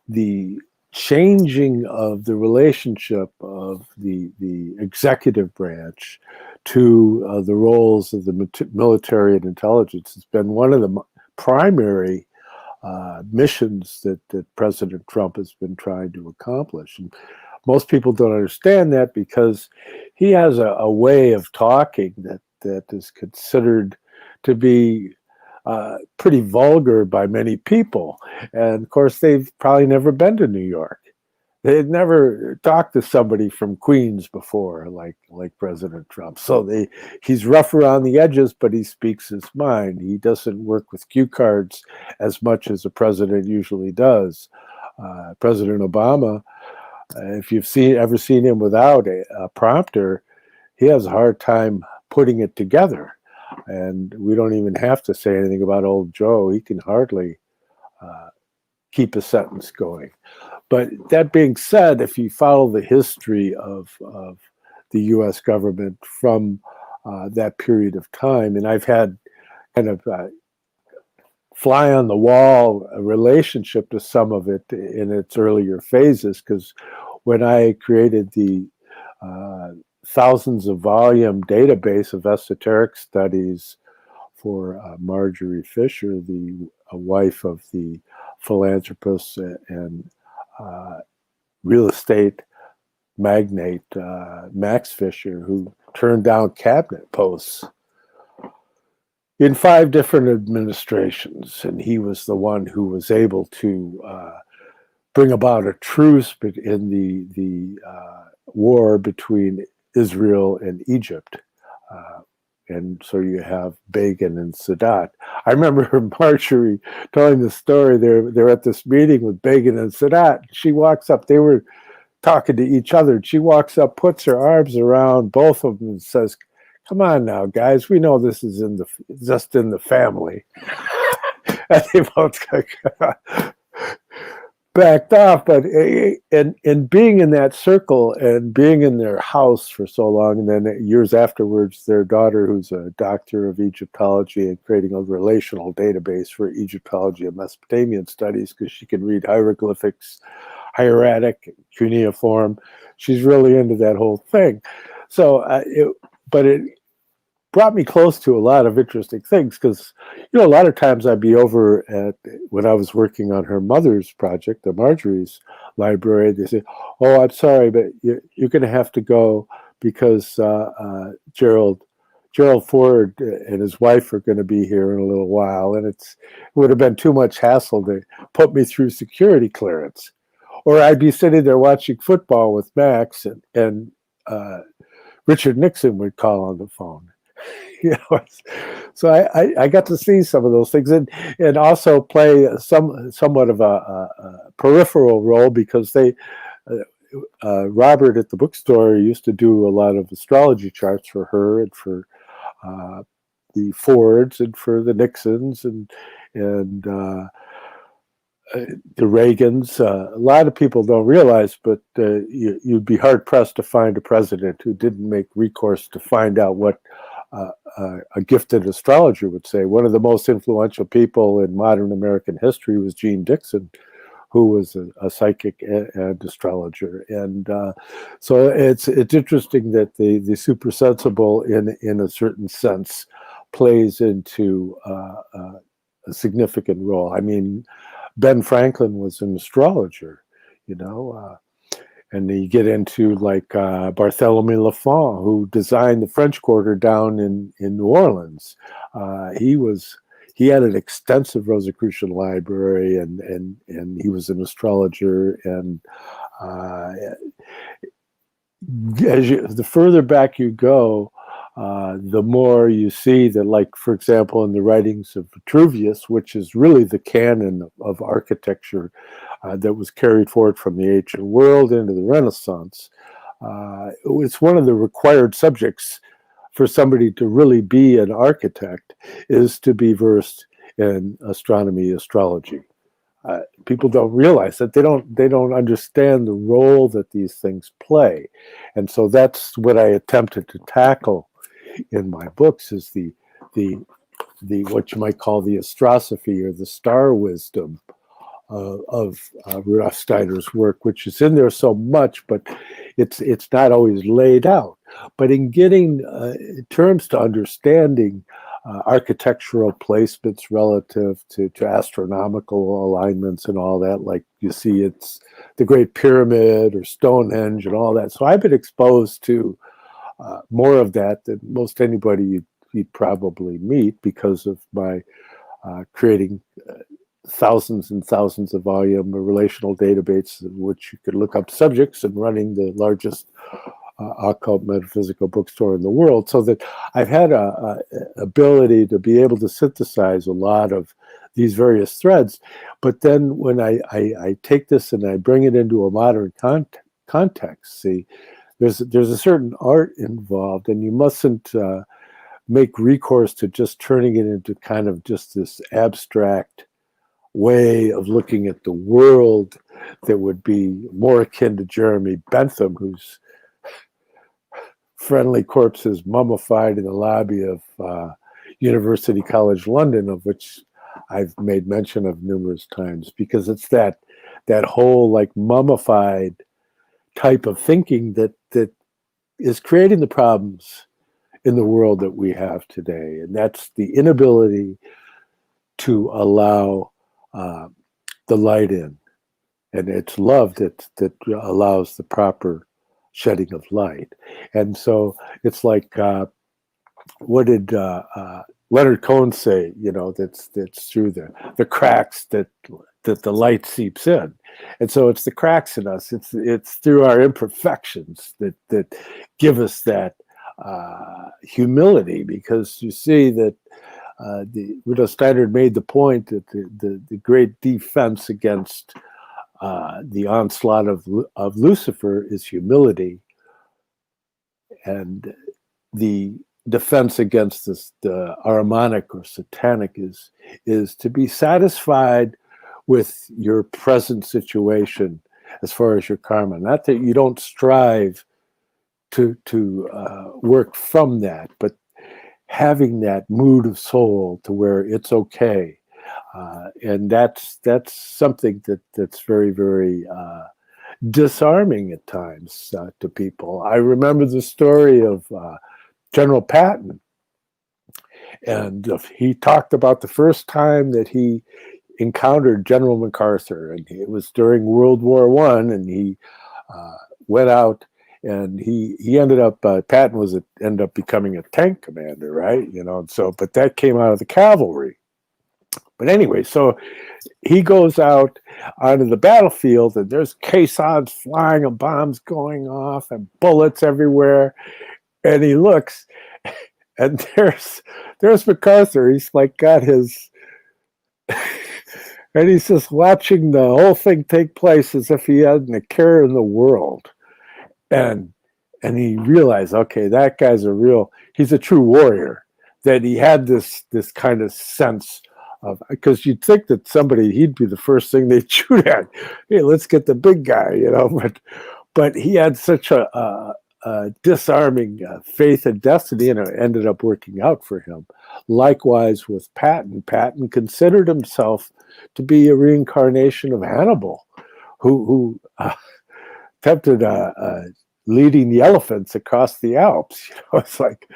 the changing of the relationship of the executive branch to the roles of the military and intelligence has been one of the primary missions that President Trump has been trying to accomplish. And most people don't understand that, because he has a way of talking that is considered to be pretty vulgar by many people. And of course, they've probably never been to New York. They'd never talked to somebody from Queens before, like President Trump. So he's rough around the edges, but he speaks his mind. He doesn't work with cue cards as much as a president usually does. President Obama, if you've ever seen him without a prompter, he has a hard time putting it together. And we don't even have to say anything about old Joe. He can hardly keep a sentence going. But that being said, if you follow the history of the U.S. government from that period of time, and I've had kind of fly on the wall relationship to some of it in its earlier phases, because when I created the thousands of volume database of esoteric studies for Marjorie Fisher, the wife of the philanthropist and real estate magnate Max Fisher, who turned down cabinet posts in 5 different administrations, and he was the one who was able to bring about a truce in the war between Israel and Egypt. And so you have Begin and Sadat. I remember Marjorie telling the story. They're at this meeting with Begin and Sadat. She walks up. They were talking to each other. She walks up, puts her arms around both of them, and says, "Come on now, guys. We know this is just in the family." And they both backed off. But in being in that circle and being in their house for so long, and then years afterwards, their daughter, who's a doctor of Egyptology and creating a relational database for Egyptology and Mesopotamian studies, because she can read hieroglyphics, hieratic, cuneiform. She's really into that whole thing. So, but it brought me close to a lot of interesting things, because, a lot of times I'd be over when I was working on her mother's project, the Marjorie's library. They say, "Oh, I'm sorry, but you're going to have to go because Gerald Ford and his wife are going to be here in a little while, and it would have been too much hassle to put me through security clearance." Or I'd be sitting there watching football with Max, and Richard Nixon would call on the phone. So I got to see some of those things, and also play somewhat of a peripheral role, because Robert at the bookstore used to do a lot of astrology charts for her and for the Fords and for the Nixons and the Reagans. A lot of people don't realize, but you'd be hard pressed to find a president who didn't make recourse to find out what a gifted astrologer would say. One of the most influential people in modern American history was Jeane Dixon, who was a psychic and astrologer. And so it's interesting that the supersensible, in a certain sense, plays into a significant role. I mean, Ben Franklin was an astrologer, and you get into like Barthélemy Lafont, who designed the French Quarter down in New Orleans. He had an extensive Rosicrucian library, and he was an astrologer. And the further back you go, the more you see that, like, for example, in the writings of Vitruvius, which is really the canon of architecture that was carried forward from the ancient world into the Renaissance, it's one of the required subjects for somebody to really be an architect is to be versed in astronomy, astrology. People don't realize that. They don't understand the role that these things play. And so that's what I attempted to tackle in my books, is the what you might call the astrosophy, or the star wisdom of Rudolf Steiner's work, which is in there so much, but it's not always laid out. But in getting terms to understanding architectural placements relative to astronomical alignments and all that, like you see it's the Great Pyramid or Stonehenge and all that. So I've been exposed to more of that than most anybody you'd probably meet, because of my creating thousands and thousands of volume relational databases in which you could look up subjects, and running the largest occult metaphysical bookstore in the world, so that I've had a ability to be able to synthesize a lot of these various threads. But then when I take this and I bring it into a modern context, see, there's a certain art involved, and you mustn't make recourse to just turning it into kind of just this abstract way of looking at the world that would be more akin to Jeremy Bentham, whose friendly corpse is mummified in the lobby of University College London, of which I've made mention of numerous times, because it's that whole like mummified type of thinking that is creating the problems in the world that we have today, and that's the inability to allow the light in, and it's love that allows the proper shedding of light. And so it's like, what did Leonard Cohen say? You know, that's through the cracks that the light seeps in, and so it's the cracks in us. It's through our imperfections that give us that humility, because you see that Rudolf Steiner made the point that the great defense against the onslaught of Lucifer is humility, and the defense against the Ahrimanic or satanic is to be satisfied with your present situation as far as your karma. Not that you don't strive to work from that, but having that mood of soul to where it's okay. And that's something that's very, very disarming at times to people. I remember the story of General Patton, and he talked about the first time that he encountered General MacArthur, and it was during World War I, and he went out, and he ended up Patton ended up becoming a tank commander, right? You know, and so, but that came out of the cavalry. But anyway, so he goes out onto the battlefield, and there's caissons flying and bombs going off and bullets everywhere. And he looks, and there's MacArthur. He's like got his, and he's just watching the whole thing take place as if he hadn't a care in the world. And he realized, okay, that guy's he's a true warrior. That he had this kind of sense of, because you'd think that he'd be the first thing they'd shoot at. Hey, let's get the big guy, you know. But he had such a disarming faith in destiny, and it ended up working out for him. Likewise with Patton. Patton considered himself to be a reincarnation of Hannibal, who attempted leading the elephants across the Alps. You know, it's like,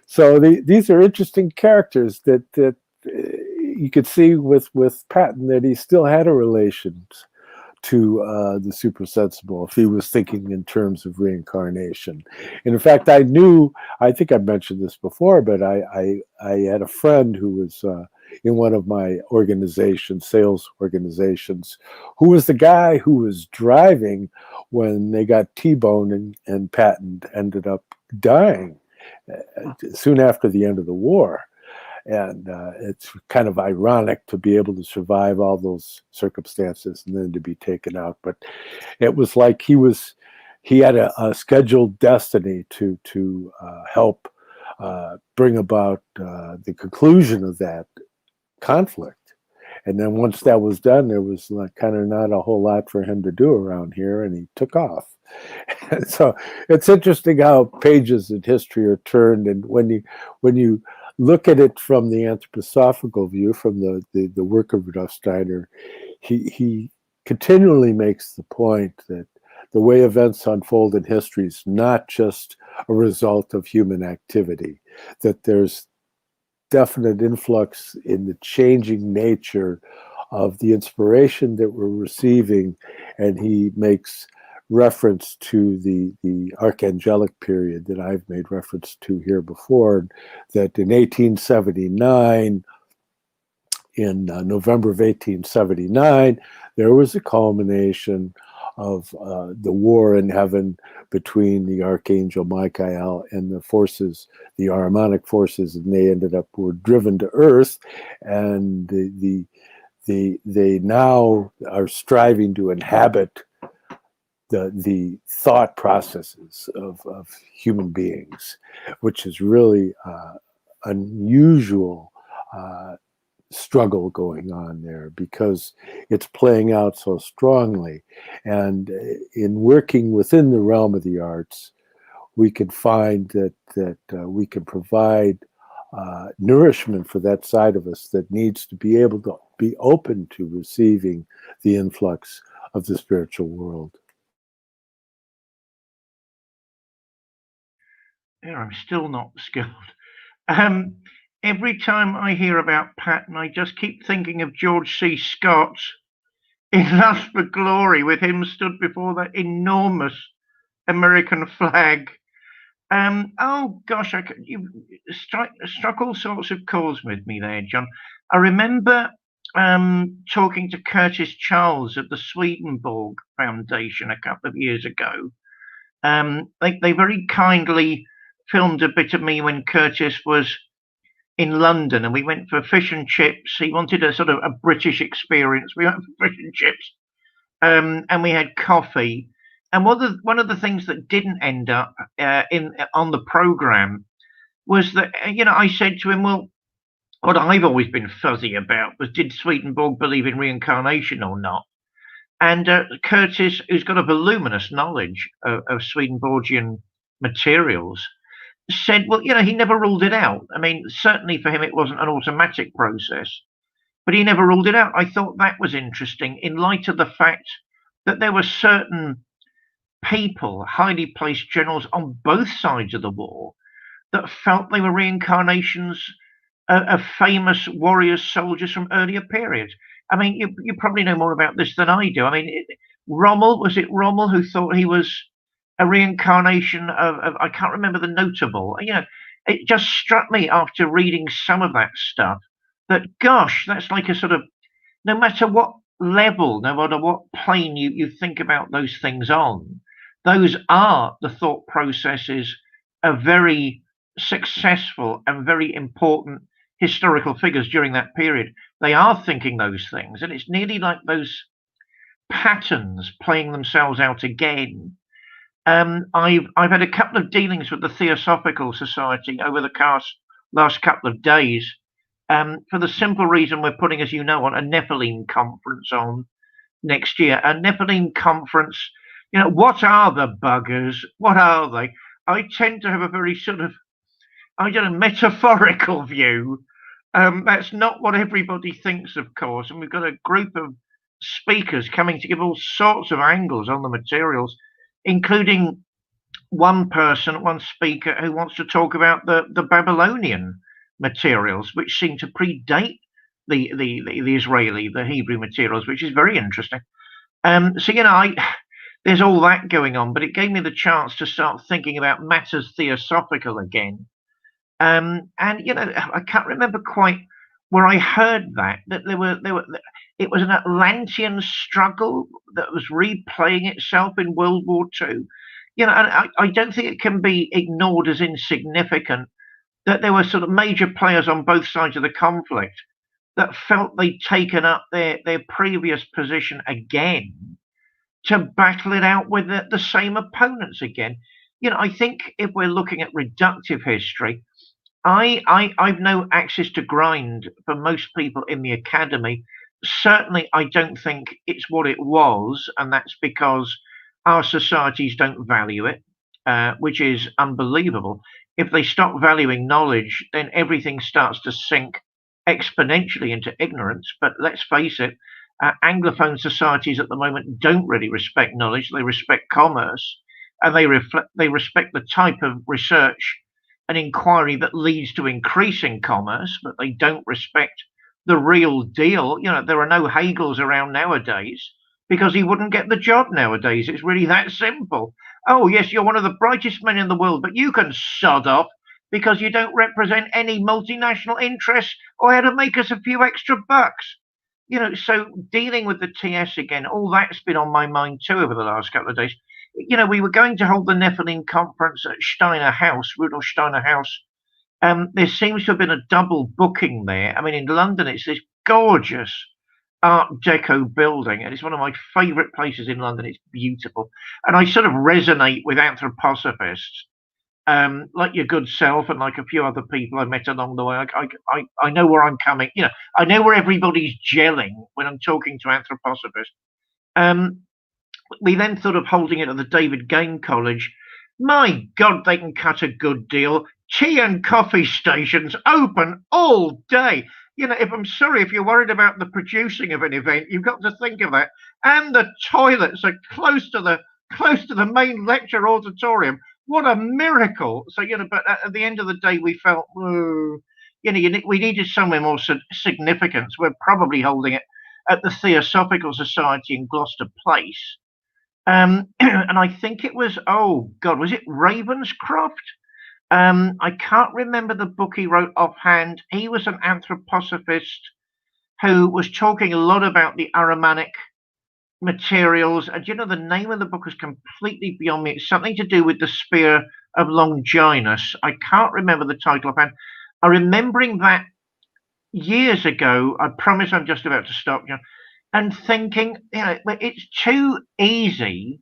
so these are interesting characters that you could see with Patton, that he still had a relation to the supersensible if he was thinking in terms of reincarnation. And in fact, I think I mentioned this before, but I had a friend who was in one of my organizations, sales organizations, who was the guy who was driving when they got T-boned and Patton ended up dying soon after the end of the war. And it's kind of ironic to be able to survive all those circumstances and then to be taken out. But it was like he had a scheduled destiny to help bring about the conclusion of that conflict. And then once that was done, there was like kind of not a whole lot for him to do around here, and he took off. And so it's interesting how pages in history are turned, and when you look at it from the anthroposophical view, from the work of Rudolf Steiner, he continually makes the point that the way events unfold in history is not just a result of human activity, that there's definite influx in the changing nature of the inspiration that we're receiving. And he makes reference to the archangelic period that I've made reference to here before, that in 1879, in November of 1879, there was a culmination of the war in heaven between the archangel Michael and the forces, the Ahrimanic forces, and they were driven to earth, and they now are striving to inhabit the thought processes of human beings, which is really unusual struggle going on there, because it's playing out so strongly. And in working within the realm of the arts, we can find that we can provide nourishment for that side of us that needs to be able to be open to receiving the influx of the spiritual world. Yeah, I'm still not skilled. Every time I hear about Patton, I just keep thinking of George C. Scott in Lust for Glory, with him stood before that enormous American flag. Oh gosh, you struck all sorts of chords with me there, John. I remember talking to Curtis Charles at the Swedenborg Foundation a couple of years ago. They very kindly filmed a bit of me when Curtis was in London, and we went for fish and chips. He wanted a sort of a British experience. We went for fish and chips, and we had coffee. And one of the things that didn't end up on the program was that I said to him, well, what I've always been fuzzy about was, did Swedenborg believe in reincarnation or not? And Curtis, who's got a voluminous knowledge of Swedenborgian materials, said, well, he never ruled it out. I mean, certainly for him, it wasn't an automatic process, but he never ruled it out. I thought that was interesting in light of the fact that there were certain people, highly placed generals on both sides of the war, that felt they were reincarnations of famous warriors, soldiers from earlier periods. I mean, you probably know more about this than I do. I mean, was it Rommel who thought he was a reincarnation of I can't remember the notable. It just struck me after reading some of that stuff that, gosh, that's like a sort of, no matter what level, no matter what plane you think about those things on, those are the thought processes of very successful and very important historical figures during that period. They are thinking those things, and it's nearly like those patterns playing themselves out again. I've had a couple of dealings with the Theosophical Society over the last couple of days, for the simple reason we're putting, as you know, on a Nephilim conference on next year. A Nephilim conference, what are the buggers? What are they? I tend to have a very sort of, metaphorical view. That's not what everybody thinks, of course. And we've got a group of speakers coming to give all sorts of angles on the materials, including one speaker who wants to talk about the Babylonian materials, which seem to predate the Israeli, the Hebrew materials, which is very interesting. There's all that going on, but it gave me the chance to start thinking about matters theosophical again. I can't remember quite where I heard that it was an Atlantean struggle that was replaying itself in World War II. And I don't think it can be ignored as insignificant that there were sort of major players on both sides of the conflict that felt they'd taken up their previous position again to battle it out with the same opponents again. I think if we're looking at reductive history, I've no access to grind for most people in the academy. Certainly, I don't think it's what it was, and that's because our societies don't value it, which is unbelievable. If they stop valuing knowledge, then everything starts to sink exponentially into ignorance. But let's face it, Anglophone societies at the moment don't really respect knowledge. They respect commerce, and they respect the type of research and inquiry that leads to increasing commerce, but they don't respect the real deal. There are no Hegels around nowadays because he wouldn't get the job nowadays. It's really that simple. Oh, yes, you're one of the brightest men in the world, but you can sod off because you don't represent any multinational interests or how to make us a few extra bucks. So dealing with the TS again, all that's been on my mind too over the last couple of days. We were going to hold the Nephilim conference at Steiner House, Rudolf Steiner House. There seems to have been a double booking there. I mean, in London, it's this gorgeous Art Deco building, and it's one of my favourite places in London. It's beautiful. And I sort of resonate with anthroposophists, like your good self and like a few other people I met along the way. I know where I'm coming. I know where everybody's gelling when I'm talking to anthroposophists. We then thought of holding it at the David Game College. My God, they can cut a good deal. tea and coffee stations open all day. You know, if I'm sorry, if you're worried about the producing of an event, you've got to think of that. And the toilets are close to the main lecture auditorium. What a miracle! So, you know, but at the end of the day, we felt, you know, we needed somewhere more significance. We're probably holding it at the Theosophical Society in Gloucester Place. And I think it was, oh God, was it Ravenscroft? I can't remember the book he wrote offhand. He was an anthroposophist who was talking a lot about the Ahrimanic materials. And you know, the name of the book was completely beyond me. It's something to do with the spear of Longinus. I can't remember the title offhand. I'm remembering that years ago. I promise I'm just about to stop, John. And thinking, you know, it's too easy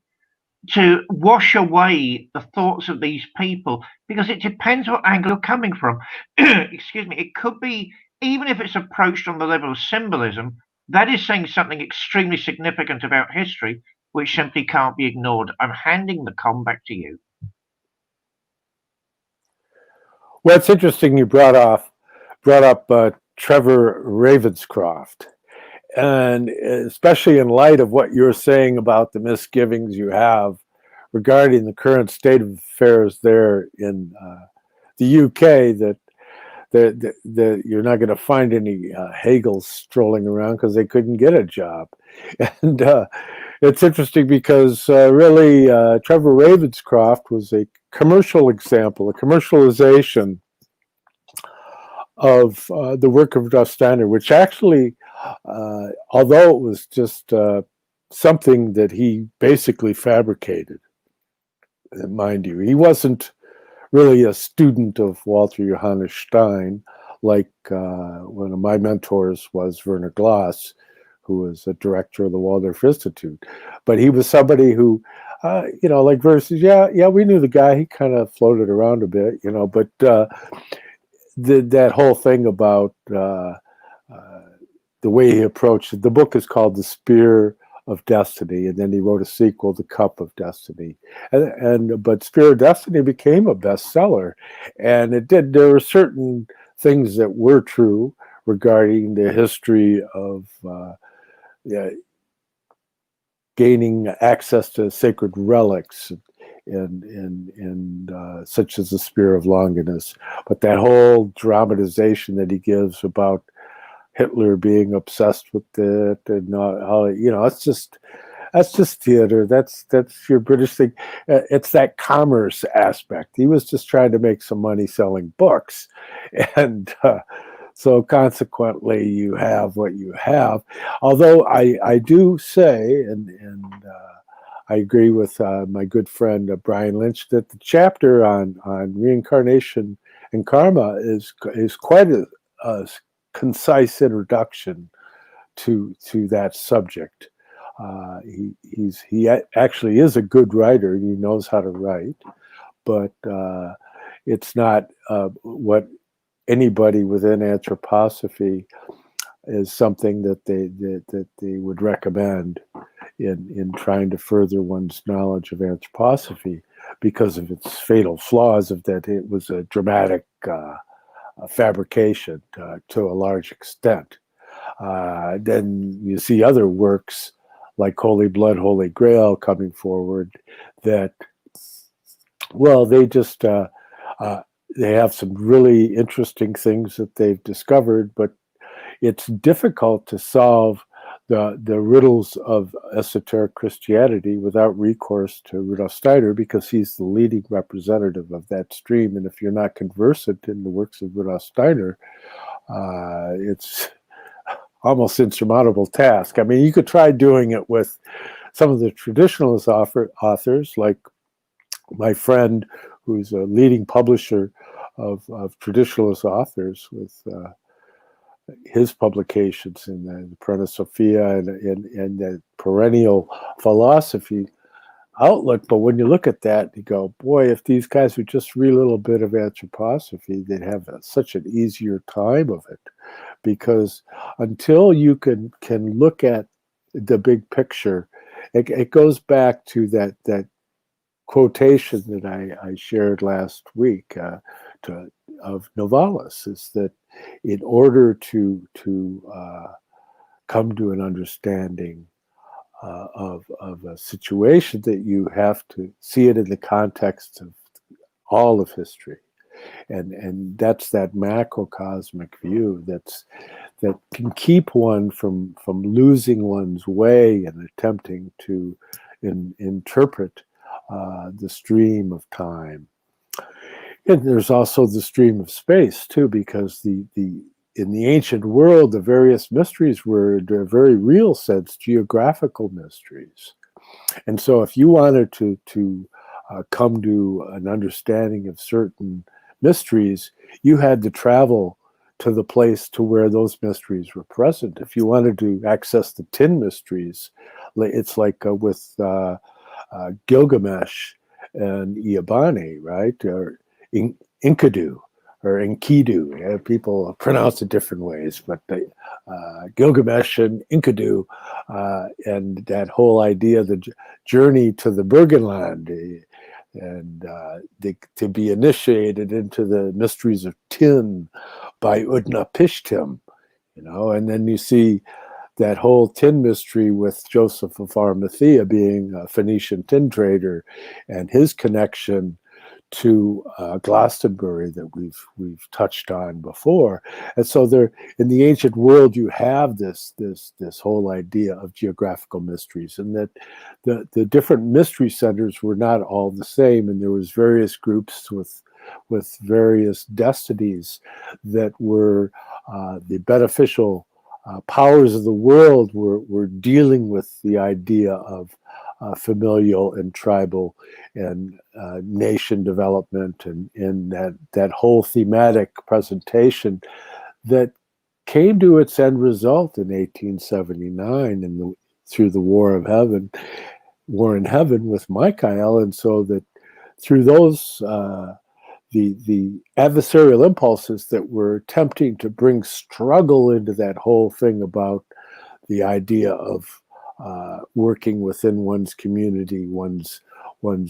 to wash away the thoughts of these people because it depends what angle you're coming from. Excuse me. It could be, even if it's approached on the level of symbolism, that is saying something extremely significant about history, which simply can't be ignored. I'm handing the com back to you. Well, it's interesting you brought up Trevor Ravenscroft. And especially in light of what you're saying about the misgivings you have regarding the current state of affairs there in the UK, that you're not going to find any Hegels strolling around because they couldn't get a job. And it's interesting because really Trevor Ravenscroft was a commercial example, a commercialization of the work of Rudolf Steiner, which actually, although it was just something that he basically fabricated, mind you, he wasn't really a student of Walter Johannes Stein, like one of my mentors was Werner Glass, who was a director of the Waldorf Institute. But he was somebody who, you know, like versus, yeah, we knew the guy. He kind of floated around a bit, you know, but that whole thing about the way he approached it. The book is called The Spear of Destiny, and then he wrote a sequel, The Cup of Destiny. But Spear of Destiny became a bestseller, and it did. There were certain things that were true regarding the history of gaining access to sacred relics, and such as the Spear of Longinus. But that whole dramatization that he gives about Hitler being obsessed with it, and how, you know, that's just theater. That's your British thing. It's that commerce aspect. He was just trying to make some money selling books, and so consequently, you have what you have. Although I do say, and I agree with my good friend Brian Lynch, that the chapter on reincarnation and karma is quite a concise introduction to that subject. He actually is a good writer. He knows how to write, but it's not what anybody within anthroposophy is something that they would recommend in trying to further one's knowledge of anthroposophy, because of its fatal flaws of that it was a dramatic fabrication to a large extent. Then you see other works like Holy Blood, Holy Grail coming forward that, well, they just they have some really interesting things that they've discovered, but it's difficult to solve the riddles of esoteric Christianity without recourse to Rudolf Steiner, because he's the leading representative of that stream. And if you're not conversant in the works of Rudolf Steiner, it's almost insurmountable task. I mean, you could try doing it with some of the traditionalist authors, like my friend, who's a leading publisher of traditionalist authors, with his publications in the Perenna Sophia and the perennial philosophy outlook. But when you look at that, you go, boy, if these guys would just read a little bit of anthroposophy, they'd have such an easier time of it. Because until you can look at the big picture, it goes back to that quotation that I shared last week. of Novalis, is that in order to come to an understanding of a situation, that you have to see it in the context of all of history, and that's that macrocosmic view that can keep one from losing one's way and attempting to interpret the stream of time. And there's also the stream of space too, because in the ancient world, the various mysteries were, in a very real sense, geographical mysteries. And so if you wanted to come to an understanding of certain mysteries, you had to travel to the place to where those mysteries were present. If you wanted to access the 10 mysteries, it's like with Gilgamesh and Eabani, right? Or Enkidu or Enkidu. People pronounce it different ways, but Gilgamesh and Enkidu, and that whole idea, the journey to the Burgenland, and to be initiated into the mysteries of tin by Utnapishtim, and then you see that whole tin mystery with Joseph of Arimathea being a Phoenician tin trader and his connection to Glastonbury that we've touched on before. And so there, in the ancient world, you have this whole idea of geographical mysteries, and that the different mystery centers were not all the same, and there was various groups with various destinies that were the beneficial powers of the world were dealing with the idea of familial and tribal and nation development, and that whole thematic presentation that came to its end result in 1879 through the War in Heaven with Michael. And so that through those the adversarial impulses that were attempting to bring struggle into that whole thing about the idea of working within one's community, one's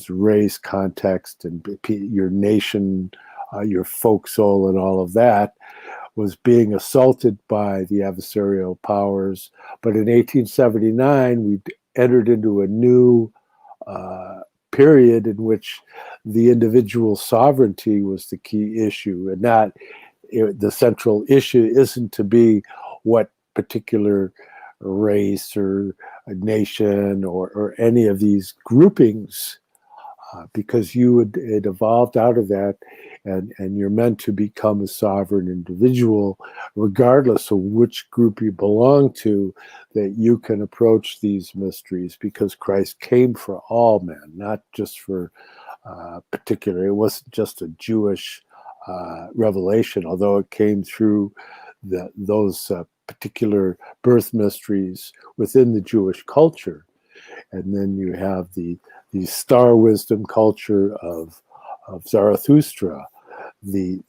race context, and your nation, your folk soul, and all of that, was being assaulted by the adversarial powers. But in 1879, we entered into a new period in which the individual sovereignty was the key issue, and not the central issue isn't to be what particular race or a nation or any of these groupings, because it evolved out of that, and you're meant to become a sovereign individual regardless of which group you belong to, that you can approach these mysteries because Christ came for all men, not just for particular. It wasn't just a Jewish revelation, although it came through those particular birth mysteries within the Jewish culture. And then you have the star wisdom culture of Zarathustra.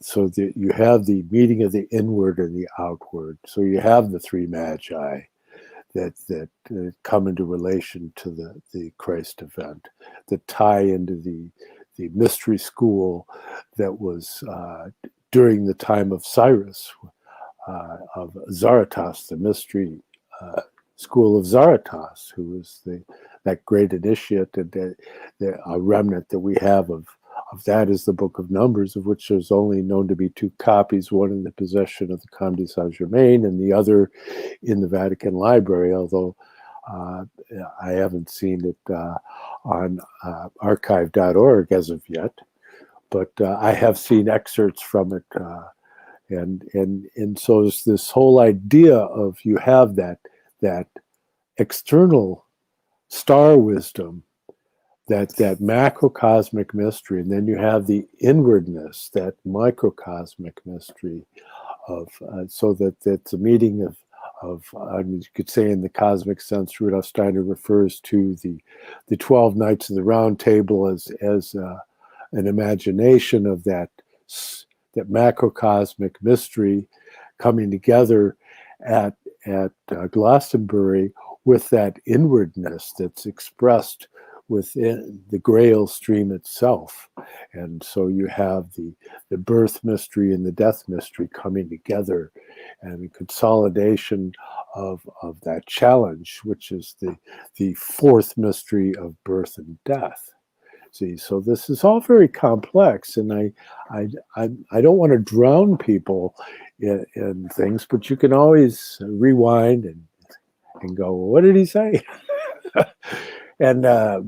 So that you have the meeting of the inward and the outward. So you have the three magi that come into relation to the Christ event, that tie into the mystery school that was during the time of Cyrus, of Zarathos, the mystery school of Zarathos, who was that great initiate, and a remnant that we have of that is the Book of Numbers, of which there's only known to be 2 copies, one in the possession of the Comte de Saint-Germain and the other in the Vatican Library, although I haven't seen it on archive.org as of yet, but I have seen excerpts from it, and so there's this whole idea of you have that external star wisdom, that macrocosmic mystery, and then you have the inwardness, that microcosmic mystery of so that's a meeting of you could say in the cosmic sense, Rudolf Steiner refers to the 12 Knights of the Round Table as an imagination of that macrocosmic mystery coming together at Glastonbury with that inwardness that's expressed within the Grail stream itself. And so you have the birth mystery and the death mystery coming together, and a consolidation of that challenge, which is the fourth mystery of birth and death. See, so this is all very complex, and I don't want to drown people in things, but you can always rewind and go, well, what did he say? And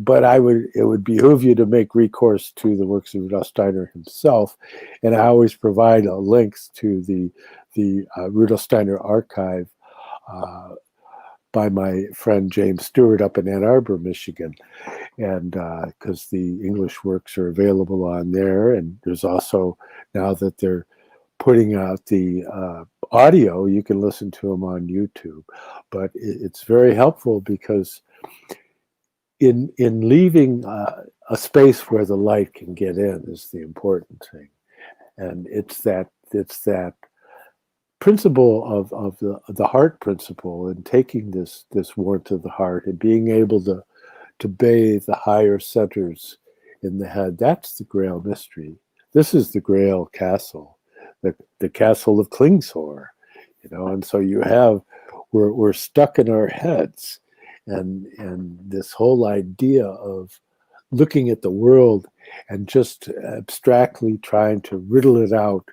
but it would behoove you to make recourse to the works of Rudolf Steiner himself, and I always provide links to the Rudolf Steiner archive by my friend James Stewart up in Ann Arbor, Michigan, and because the English works are available on there, and there's also, now that they're putting out the audio, you can listen to them on YouTube. But it's very helpful because in leaving a space where the light can get in is the important thing, and it's that principle of the heart principle, and taking this warmth of the heart and being able to bathe the higher centers in the head. That's the Grail mystery. This is the Grail castle, the castle of Klingsor, and so we're stuck in our heads. And this whole idea of looking at the world and just abstractly trying to riddle it out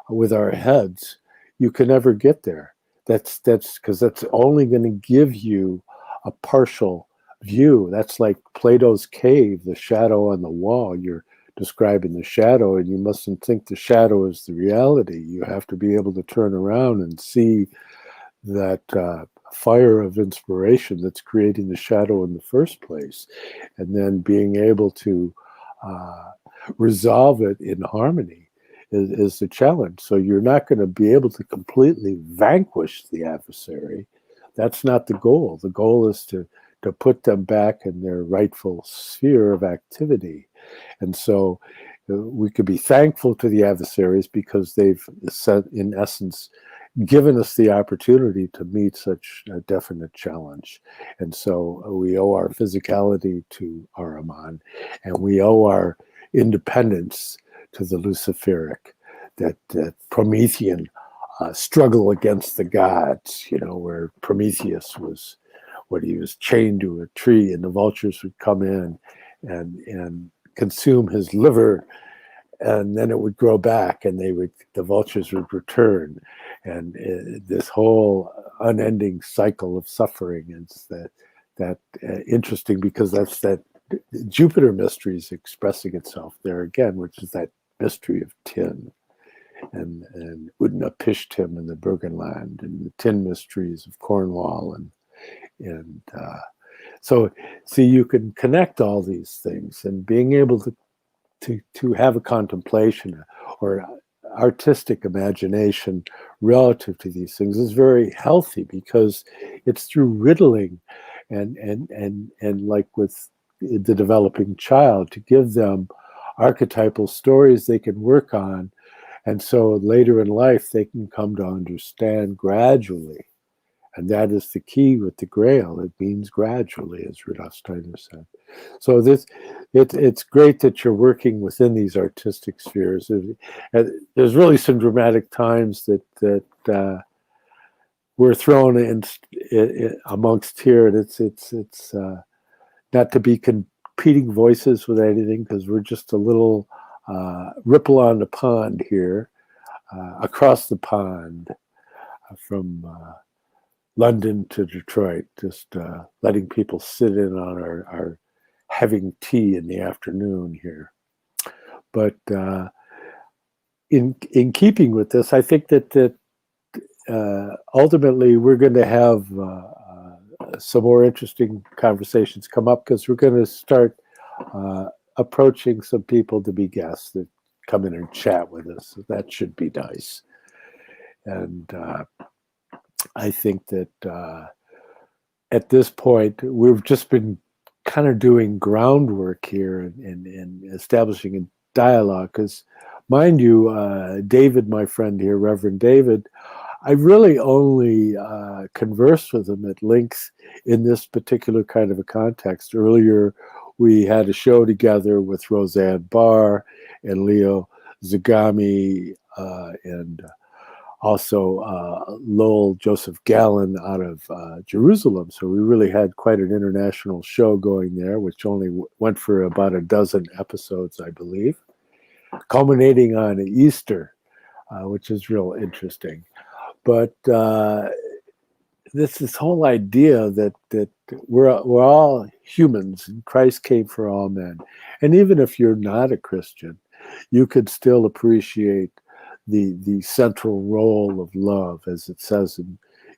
with our heads, you can never get there. That's because that's only going to give you a partial view. That's like Plato's cave, the shadow on the wall. You're describing the shadow, and you mustn't think the shadow is the reality. You have to be able to turn around and see that fire of inspiration that's creating the shadow in the first place, and then being able to resolve it in harmony is the challenge. So you're not going to be able to completely vanquish the adversary. That's not the goal. The goal is to put them back in their rightful sphere of activity. And so we could be thankful to the adversaries because they've, in essence, given us the opportunity to meet such a definite challenge. And so we owe our physicality to Ahriman, and we owe our independence to the Luciferic, that Promethean struggle against the gods, where Prometheus was, when he was chained to a tree, and the vultures would come in and consume his liver, and then it would grow back, and the vultures would return, and this whole unending cycle of suffering is that interesting, because that's that Jupiter mystery is expressing itself there again, which is that mystery of tin, and Utnapishtim in the Burgenland, and the tin mysteries of Cornwall, and so see, you can connect all these things, and being able to have a contemplation or artistic imagination relative to these things is very healthy, because it's through riddling and like with the developing child, to give them archetypal stories they can work on, and so later in life they can come to understand gradually. And that is the key with the Grail. It means gradually, as Rudolf Steiner said. So it's great that you're working within these artistic spheres. There's really some dramatic times that we're thrown in amongst here, and it's not to be competing voices with anything, because we're just a little ripple on the pond here, across the pond from London to Detroit, just letting people sit in on our having tea in the afternoon here. But in keeping with this, I think that ultimately we're going to have some more interesting conversations come up, because we're going to start approaching some people to be guests that come in and chat with us. So that should be nice. And I think that at this point, we've just been kind of doing groundwork here and establishing a dialogue, because mind you, David, my friend here, Reverend David, I really only conversed with him at length in this particular kind of a context. Earlier, we had a show together with Roseanne Barr and Leo Zagami and also Lowell Joseph Gallon out of Jerusalem. So we really had quite an international show going there, which only went for about a dozen episodes, I believe, culminating on Easter, which is real interesting. But this whole idea that we're all humans and Christ came for all men, and even if you're not a Christian, you could still appreciate the central role of love, as it says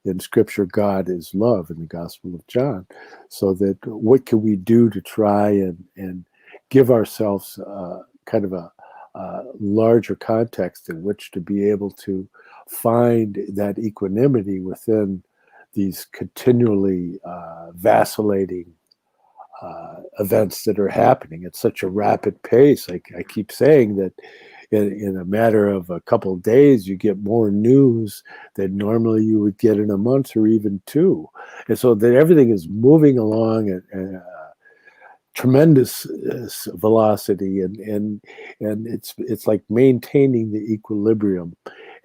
in Scripture. God is love in the Gospel of John. So that what can we do to try and give ourselves kind of a larger context in which to be able to find that equanimity within these continually vacillating events that are happening at such a rapid pace. I keep saying that in a matter of a couple of days, you get more news than normally you would get in a month or even two. And so that everything is moving along at tremendous velocity, and it's like maintaining the equilibrium.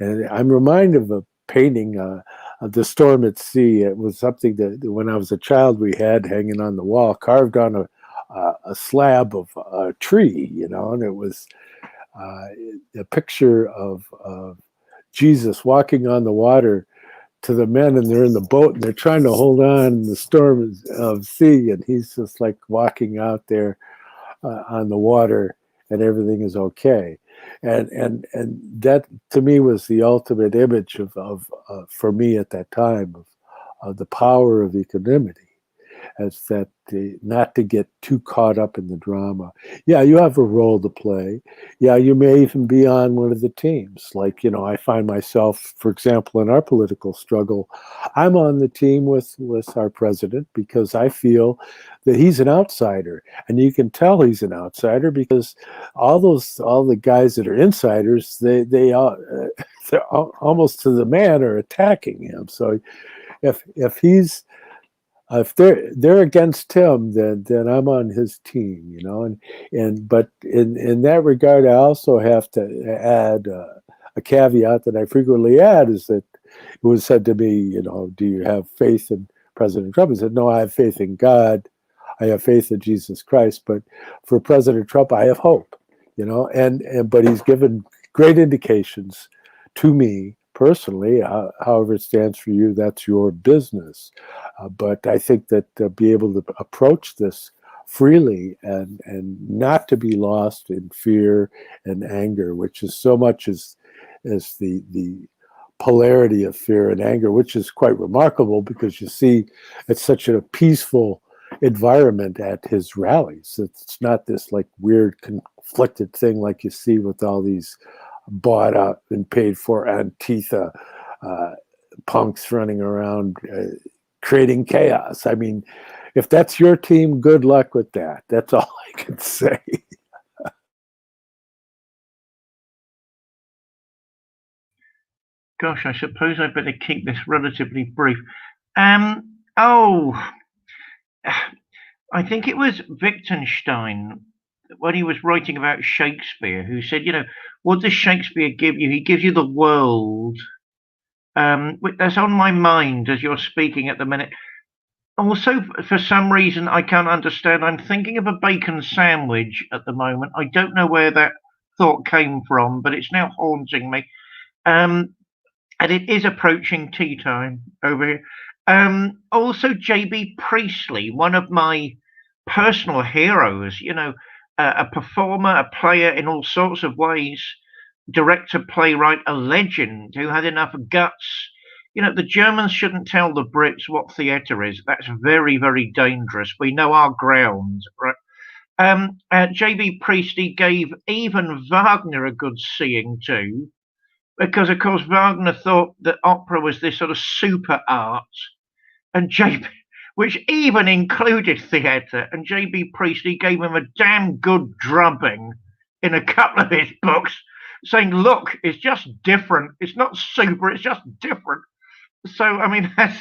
And I'm reminded of a painting of The Storm at Sea. It was something that when I was a child we had hanging on the wall, carved on a slab of a tree, and it was a picture of Jesus walking on the water to the men, and they're in the boat and they're trying to hold on in the storm of sea, and he's just like walking out there on the water, and everything is okay. And that to me was the ultimate image of for me at that time of the power of equanimity, as that not to get too caught up in the drama. Yeah, you have a role to play. Yeah, you may even be on one of the teams. Like, I find myself, for example, in our political struggle, I'm on the team with our president because I feel that he's an outsider. And you can tell he's an outsider because all the guys that are insiders, they are they're almost to the man are attacking him. So if they're against him, then I'm on his team, but in that regard, I also have to add a caveat that I frequently add, is that it was said to me, do you have faith in President Trump? I said, no, I have faith in God. I have faith in Jesus Christ. But for President Trump, I have hope, but he's given great indications to me personally. However it stands for you, that's your business. But I think that be able to approach this freely and not to be lost in fear and anger, which is so much as the polarity of fear and anger, which is quite remarkable because you see it's such a peaceful environment at his rallies. It's not this like weird conflicted thing like you see with all these bought up and paid for Antifa punks running around creating chaos. I mean, if that's your team, good luck with that. That's all I can say. Gosh, I suppose I better keep this relatively brief. I think it was Wittgenstein, when he was writing about Shakespeare, who said, what does Shakespeare give you? He gives you the world. That's on my mind as you're speaking at the minute. Also, for some reason I can't understand, I'm thinking of a bacon sandwich at the moment. I don't know where that thought came from, but it's now haunting me. And it is approaching tea time over here. Also, J.B. Priestley, one of my personal heroes, a performer, a player in all sorts of ways, director, playwright, a legend who had enough guts. The Germans shouldn't tell the Brits what theatre is. That's very, very dangerous. We know our ground, right? J.B. Priestley gave even Wagner a good seeing to, because, of course, Wagner thought that opera was this sort of super art, and which even included theatre, and J.B. Priestley gave him a damn good drubbing in a couple of his books, saying, look, it's just different. It's not super, it's just different. So, I mean, that's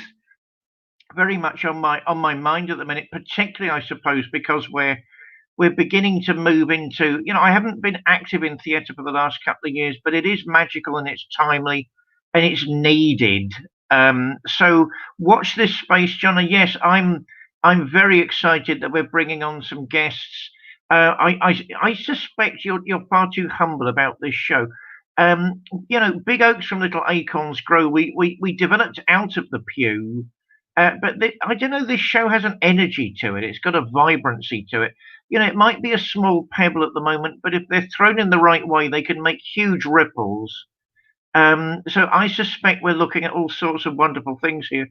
very much on my mind at the minute, particularly, I suppose, because we're we're beginning to move into, I haven't been active in theatre for the last couple of years, but it is magical and it's timely and it's needed. So watch this space, John. And yes, I'm very excited that we're bringing on some guests. I suspect you're far too humble about this show. Big oaks from little acorns grow. We developed out of the pew, but I don't know. This show has an energy to it. It's got a vibrancy to it. It might be a small pebble at the moment, but if they're thrown in the right way, they can make huge ripples. So I suspect we're looking at all sorts of wonderful things here.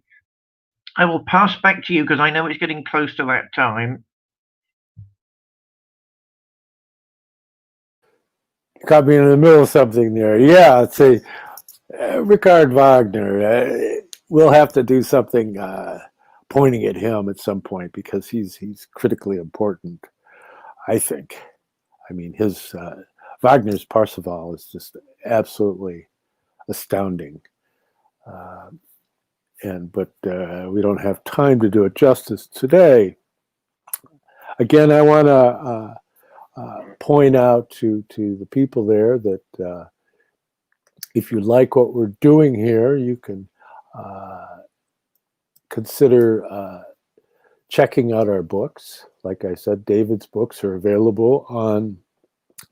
I will pass back to you because I know it's getting close to that time. Caught me in the middle of something there. Yeah, let's see. Richard Wagner. We'll have to do something pointing at him at some point because he's critically important, I think. I mean, his Wagner's Parsifal is just absolutely astounding. But we don't have time to do it justice today. Again, I want to point out to the people there that if you like what we're doing here, you can consider checking out our books. Like I said, David's books are available on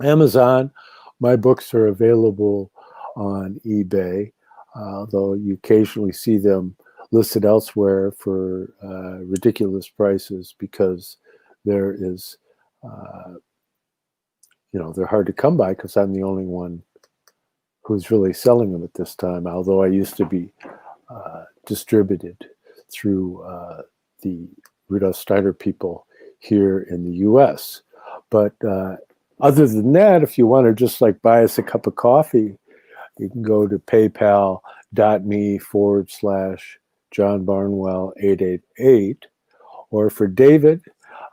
Amazon. My books are available on eBay, although you occasionally see them listed elsewhere for ridiculous prices because there is, they're hard to come by because I'm the only one who's really selling them at this time, although I used to be distributed through the Rudolf Steiner people here in the US. But other than that, if you want to just like buy us a cup of coffee, you can go to paypal.me/John Barnwell 888, or for David,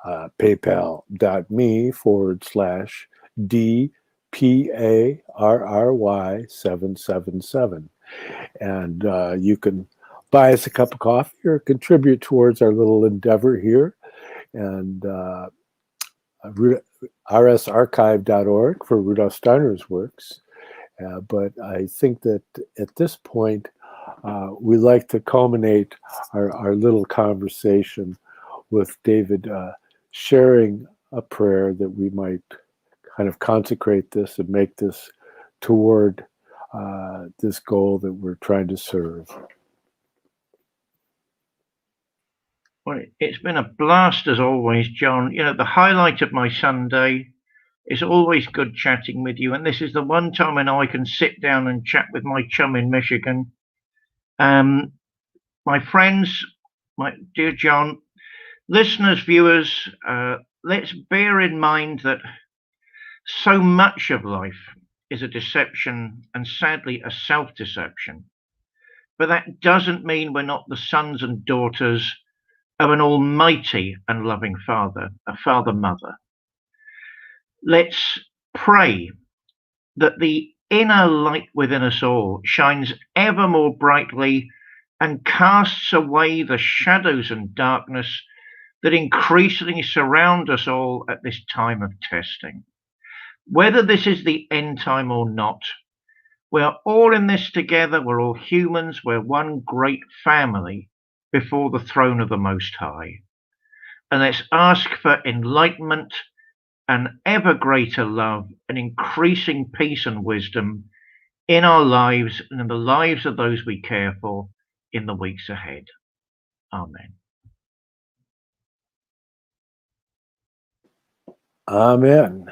paypal.me/DPARRY777. And you can buy us a cup of coffee or contribute towards our little endeavor here. And rsarchive.org for Rudolf Steiner's works. But I think that at this point, we like to culminate our little conversation with David sharing a prayer that we might kind of consecrate this and make this toward this goal that we're trying to serve. Well, it's been a blast as always, John. The highlight of my Sunday. It's always good chatting with you, and this is the one time when I can sit down and chat with my chum in Michigan. My friends, my dear John, listeners, viewers, let's bear in mind that so much of life is a deception and sadly a self-deception. But that doesn't mean we're not the sons and daughters of an almighty and loving Father, a Father-Mother. Let's pray that the inner light within us all shines ever more brightly and casts away the shadows and darkness that increasingly surround us all at this time of testing. Whether this is the end time or not, we're all in this together. We're all humans. We're one great family before the throne of the Most High. And let's ask for enlightenment and ever greater love and increasing peace and wisdom in our lives and in the lives of those we care for in the weeks ahead. Amen. Amen.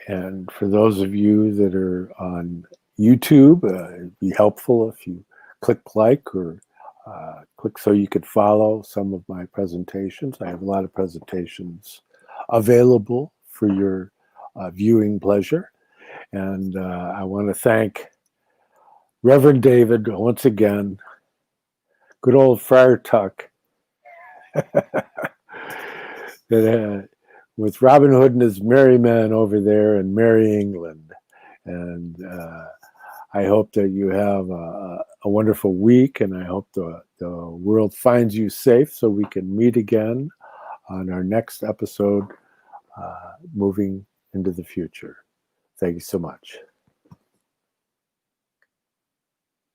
And for those of you that are on YouTube, it'd be helpful if you click like or click so you could follow some of my presentations. I have a lot of presentations available for your viewing pleasure. And I want to thank Reverend David once again, good old Friar Tuck, that, with Robin Hood and his merry men over there in Merry England. And I hope that you have a wonderful week, and I hope the world finds you safe so we can meet again on our next episode moving into the future. Thank you so much.